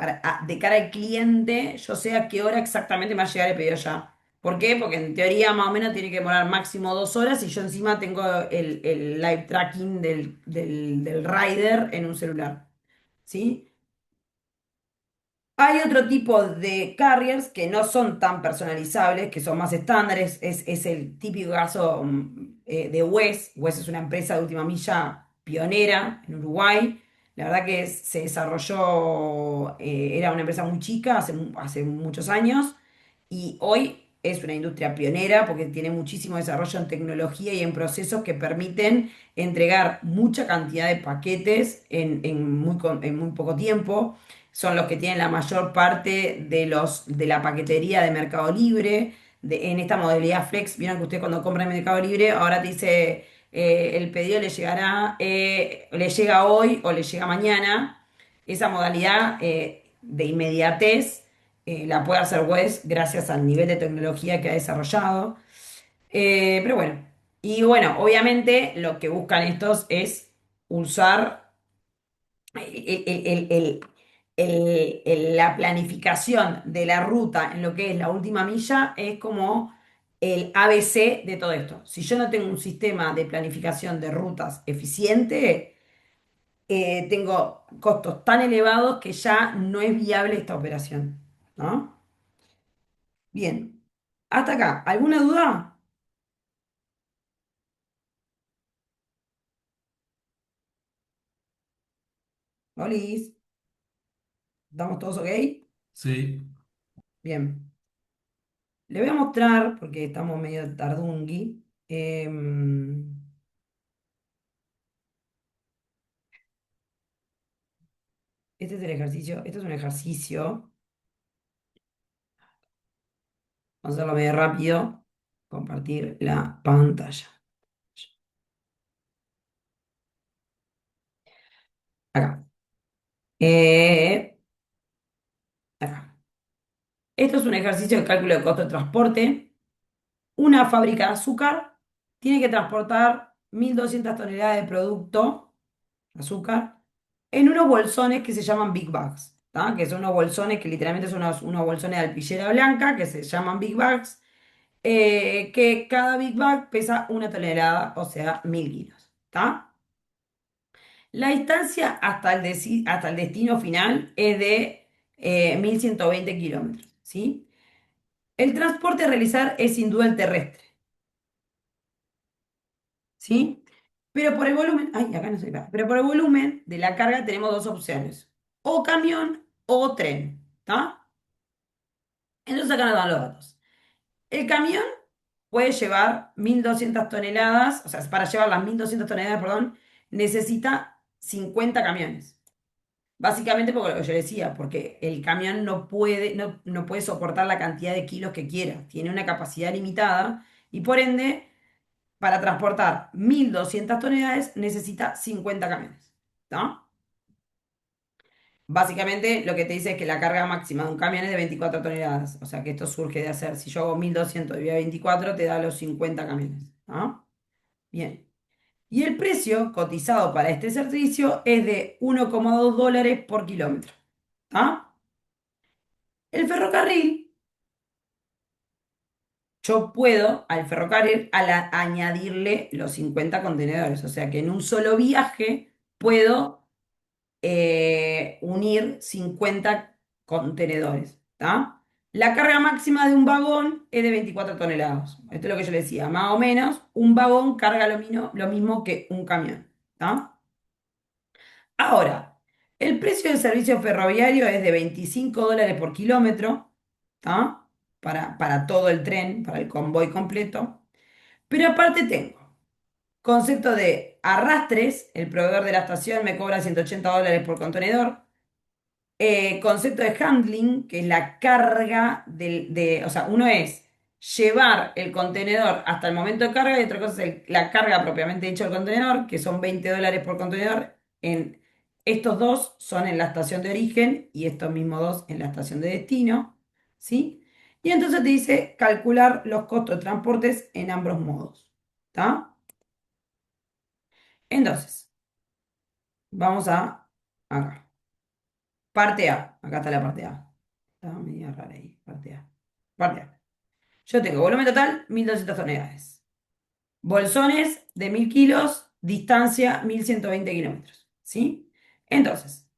de cara al cliente yo sé a qué hora exactamente me va a llegar el pedido ya. ¿Por qué? Porque en teoría más o menos tiene que demorar máximo 2 horas y yo encima tengo el live tracking del rider en un celular. ¿Sí? Hay otro tipo de carriers que no son tan personalizables, que son más estándares. Es el típico caso de WES. WES es una empresa de última milla pionera en Uruguay. La verdad que se desarrolló, era una empresa muy chica hace muchos años y hoy es una industria pionera porque tiene muchísimo desarrollo en tecnología y en procesos que permiten entregar mucha cantidad de paquetes en muy poco tiempo. Son los que tienen la mayor parte de la paquetería de Mercado Libre. En esta modalidad Flex, vieron que usted cuando compra en Mercado Libre, ahora te dice el pedido le llegará, le llega hoy o le llega mañana. Esa modalidad de inmediatez la puede hacer Wes gracias al nivel de tecnología que ha desarrollado. Pero bueno, y bueno, obviamente lo que buscan estos es usar la planificación de la ruta en lo que es la última milla es como el ABC de todo esto. Si yo no tengo un sistema de planificación de rutas eficiente, tengo costos tan elevados que ya no es viable esta operación, ¿no? Bien, hasta acá, ¿alguna duda? Olis, ¿estamos todos ok? Sí, Bien. Le voy a mostrar, porque estamos medio tardungui. Este es el ejercicio, este es un ejercicio. Vamos a hacerlo medio rápido. Compartir la pantalla. Acá. Eh, acá. Esto es un ejercicio de cálculo de costo de transporte. Una fábrica de azúcar tiene que transportar 1.200 toneladas de producto, azúcar, en unos bolsones que se llaman Big Bags, ¿tá? Que son unos bolsones que literalmente son unos bolsones de alpillera blanca que se llaman Big Bags, que cada Big Bag pesa 1 tonelada, o sea, 1.000 kilos. ¿Tá? La distancia hasta el destino final es de 1.120 kilómetros, ¿sí? El transporte a realizar es sin duda el terrestre, ¿sí? Pero por el volumen, ay, acá no se ve, pero por el volumen de la carga tenemos dos opciones, o camión o tren, ¿está? Entonces acá nos dan los datos. El camión puede llevar 1.200 toneladas, o sea, para llevar las 1.200 toneladas, perdón, necesita 50 camiones. Básicamente porque lo que yo decía, porque el camión no puede soportar la cantidad de kilos que quiera, tiene una capacidad limitada y por ende, para transportar 1.200 toneladas necesita 50 camiones. ¿No? Básicamente lo que te dice es que la carga máxima de un camión es de 24 toneladas, o sea que esto surge de hacer, si yo hago 1.200 dividido 24 te da los 50 camiones. ¿No? Bien. Y el precio cotizado para este servicio es de $1,2 por kilómetro. ¿Ah? El ferrocarril, yo puedo al ferrocarril añadirle los 50 contenedores, o sea que en un solo viaje puedo unir 50 contenedores. ¿Tá? La carga máxima de un vagón es de 24 toneladas. Esto es lo que yo le decía, más o menos un vagón carga lo mismo que un camión. ¿Tá? Ahora, el precio del servicio ferroviario es de $25 por kilómetro, ¿tá? Para todo el tren, para el convoy completo. Pero aparte tengo concepto de arrastres, el proveedor de la estación me cobra $180 por contenedor. Concepto de handling, que es la carga o sea, uno es llevar el contenedor hasta el momento de carga y otra cosa es la carga propiamente dicha del contenedor, que son $20 por contenedor. Estos dos son en la estación de origen y estos mismos dos en la estación de destino, ¿sí? Y entonces te dice calcular los costos de transportes en ambos modos, ¿está? Entonces, vamos a acá. Parte A, acá está la parte A. Está media rara ahí, parte A. Parte A. Yo tengo volumen total, 1.200 toneladas. Bolsones de 1.000 kilos, distancia 1.120 kilómetros. ¿Sí? Entonces,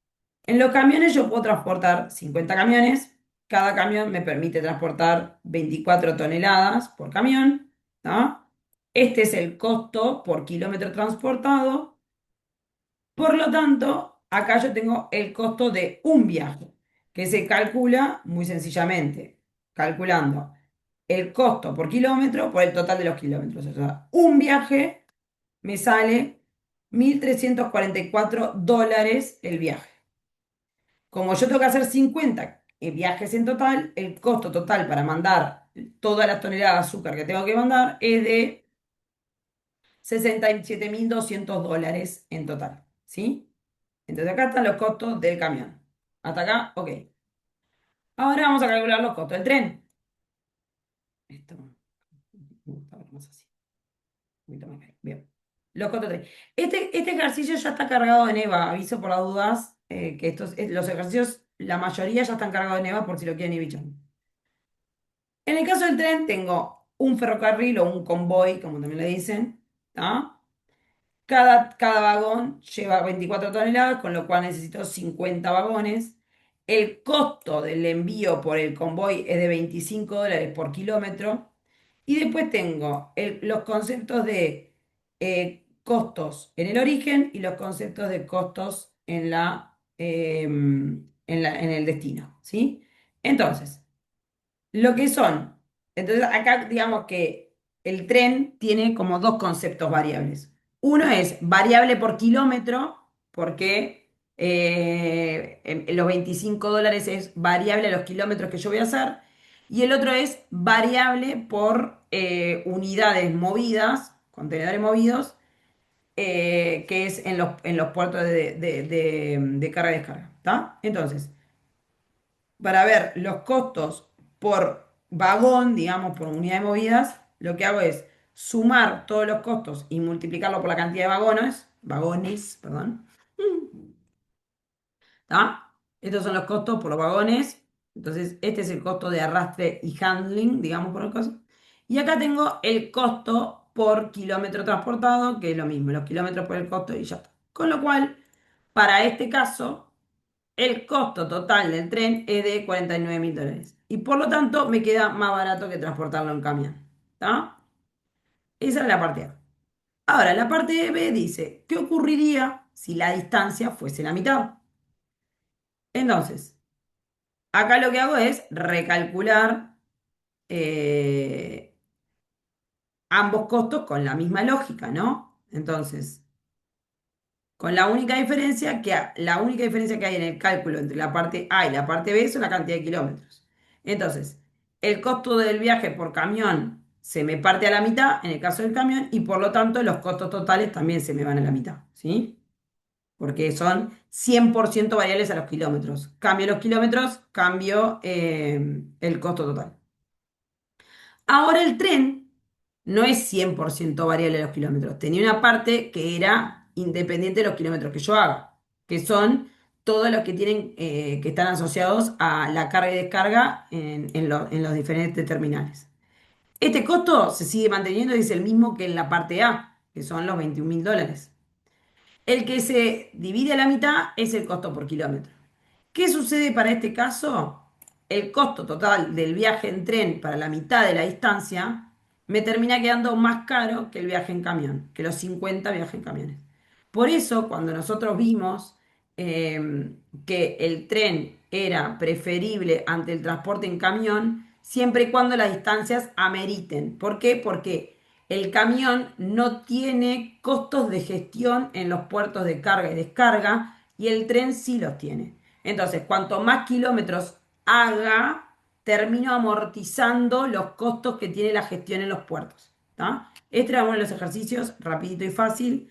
en los camiones yo puedo transportar 50 camiones. Cada camión me permite transportar 24 toneladas por camión. ¿No? Este es el costo por kilómetro transportado. Por lo tanto, acá yo tengo el costo de un viaje, que se calcula muy sencillamente, calculando el costo por kilómetro por el total de los kilómetros. O sea, un viaje me sale $1.344 el viaje. Como yo tengo que hacer 50 viajes en total, el costo total para mandar todas las toneladas de azúcar que tengo que mandar es de $67.200 en total. ¿Sí? Entonces acá están los costos del camión. Hasta acá, ok. Ahora vamos a calcular los costos del tren. Esto me gusta ver más así. Un poquito más claro. Bien. Los costos del tren. Este ejercicio ya está cargado en EVA. Aviso por las dudas que los ejercicios, la mayoría ya están cargados en EVA por si lo quieren ir bichando. En el caso del tren tengo un ferrocarril o un convoy, como también le dicen. ¿Tá? Cada vagón lleva 24 toneladas, con lo cual necesito 50 vagones. El costo del envío por el convoy es de $25 por kilómetro. Y después tengo los conceptos de costos en el origen y los conceptos de costos en el destino. ¿Sí? Entonces, lo que son. Entonces, acá digamos que el tren tiene como dos conceptos variables. Uno es variable por kilómetro, porque los $25 es variable a los kilómetros que yo voy a hacer. Y el otro es variable por unidades movidas, contenedores movidos, que es en los puertos de carga y descarga. ¿Está? Entonces, para ver los costos por vagón, digamos, por unidad de movidas, lo que hago es sumar todos los costos y multiplicarlo por la cantidad de vagones, perdón. ¿Está? Estos son los costos por los vagones. Entonces, este es el costo de arrastre y handling, digamos, por el caso. Y acá tengo el costo por kilómetro transportado, que es lo mismo, los kilómetros por el costo y ya está. Con lo cual, para este caso, el costo total del tren es de $49.000. Y por lo tanto me queda más barato que transportarlo en camión. ¿Está? Esa es la parte A. Ahora, la parte B dice, ¿qué ocurriría si la distancia fuese la mitad? Entonces, acá lo que hago es recalcular eh, ambos costos con la misma lógica, ¿no? Entonces, con la única diferencia que hay en el cálculo entre la parte A y la parte B son la cantidad de kilómetros. Entonces, el costo del viaje por camión se me parte a la mitad en el caso del camión y por lo tanto los costos totales también se me van a la mitad, ¿sí? Porque son 100% variables a los kilómetros. Cambio los kilómetros, cambio el costo total. Ahora el tren no es 100% variable a los kilómetros. Tenía una parte que era independiente de los kilómetros que yo haga, que son todos los que tienen, que están asociados a la carga y descarga en los diferentes terminales. Este costo se sigue manteniendo y es el mismo que en la parte A, que son los $21.000. El que se divide a la mitad es el costo por kilómetro. ¿Qué sucede para este caso? El costo total del viaje en tren para la mitad de la distancia me termina quedando más caro que el viaje en camión, que los 50 viajes en camiones. Por eso, cuando nosotros vimos que el tren era preferible ante el transporte en camión siempre y cuando las distancias ameriten. ¿Por qué? Porque el camión no tiene costos de gestión en los puertos de carga y descarga y el tren sí los tiene. Entonces, cuanto más kilómetros haga, termino amortizando los costos que tiene la gestión en los puertos. ¿Tá? Este era uno de los ejercicios, rapidito y fácil.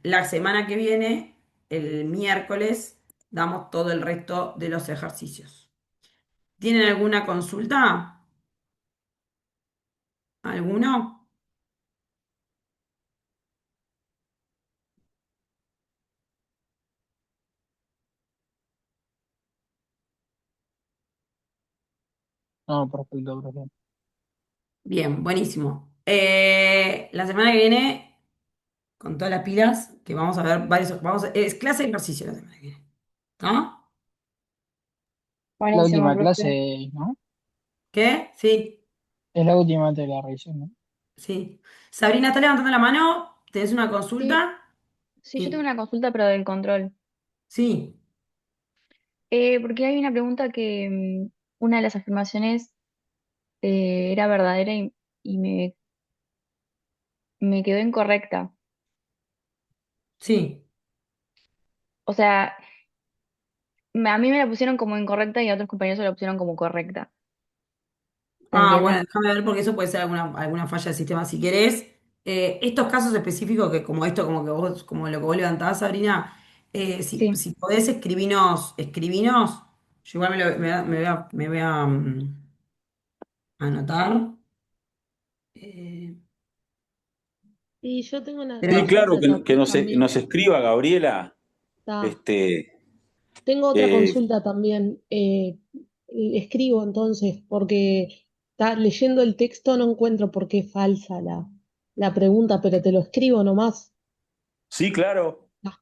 La semana que viene, el miércoles, damos todo el resto de los ejercicios. ¿Tienen alguna consulta? ¿Alguno? No, perfecto, profe. Bien, buenísimo. La semana que viene, con todas las pilas, que vamos a ver es clase de ejercicio la semana que viene. ¿No? La Buenísimo, última profe. clase, ¿no? ¿Qué? Sí, Es la última de la revisión, ¿no? sí. Sabrina, ¿está levantando la mano? ¿Tenés una Sí, consulta? sí, yo tengo Sí, una consulta, pero del control. sí, Porque hay una pregunta que una de las afirmaciones era verdadera y me quedó incorrecta. sí. O sea, a mí me la pusieron como incorrecta y a otros compañeros se la pusieron como correcta. ¿Se Ah, bueno, entiende? déjame ver porque eso puede ser alguna falla del sistema. Si querés, estos casos específicos que como esto, como que vos, como lo que vos levantabas, Sabrina, Sí. si podés escribinos, yo igual me voy a anotar. eh, Y yo tengo una pero Sí, claro, consulta que nos también. escriba Gabriela. Está. Este, Tengo otra eh, consulta también. Escribo entonces, porque leyendo el texto no encuentro por qué es falsa la pregunta, pero te lo escribo nomás. sí, claro. Ah,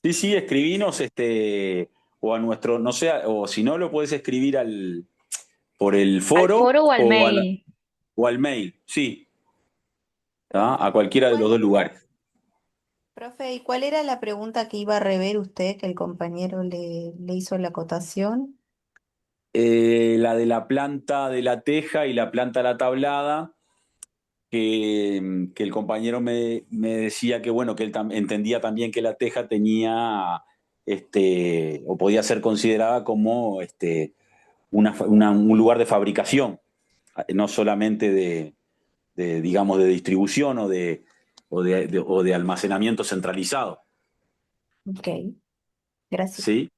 Sí, sí, escribinos, o a nuestro, no sé, o si no lo puedes escribir por el ¿Al foro foro o al mail? o al mail, sí, ¿tá? A cualquiera de los ¿Cuál, dos lugares. profe, y cuál era la pregunta que iba a rever usted que el compañero le hizo la acotación? La de la planta de la teja y la planta de la tablada, que el compañero me decía que bueno, que él entendía también que la teja tenía, o podía ser considerada como un lugar de fabricación, no solamente digamos, de distribución o de almacenamiento centralizado. Ok, gracias. ¿Sí?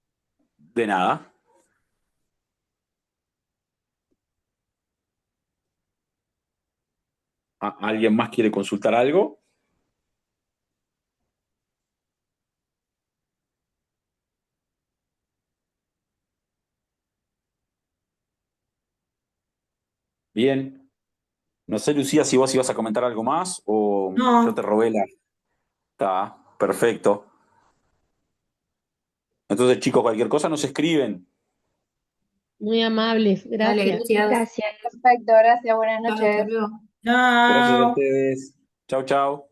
De nada. ¿Alguien más quiere consultar algo? Bien. No sé, Lucía, si vos ibas a comentar algo más o yo te no, robé la... Está, perfecto. Entonces, chicos, cualquier cosa nos escriben. muy amables, Dale, gracias. gracias. Perfecto, gracias, buenas Chao, hasta noches. luego. Gracias a chao. ustedes. Chau, chau.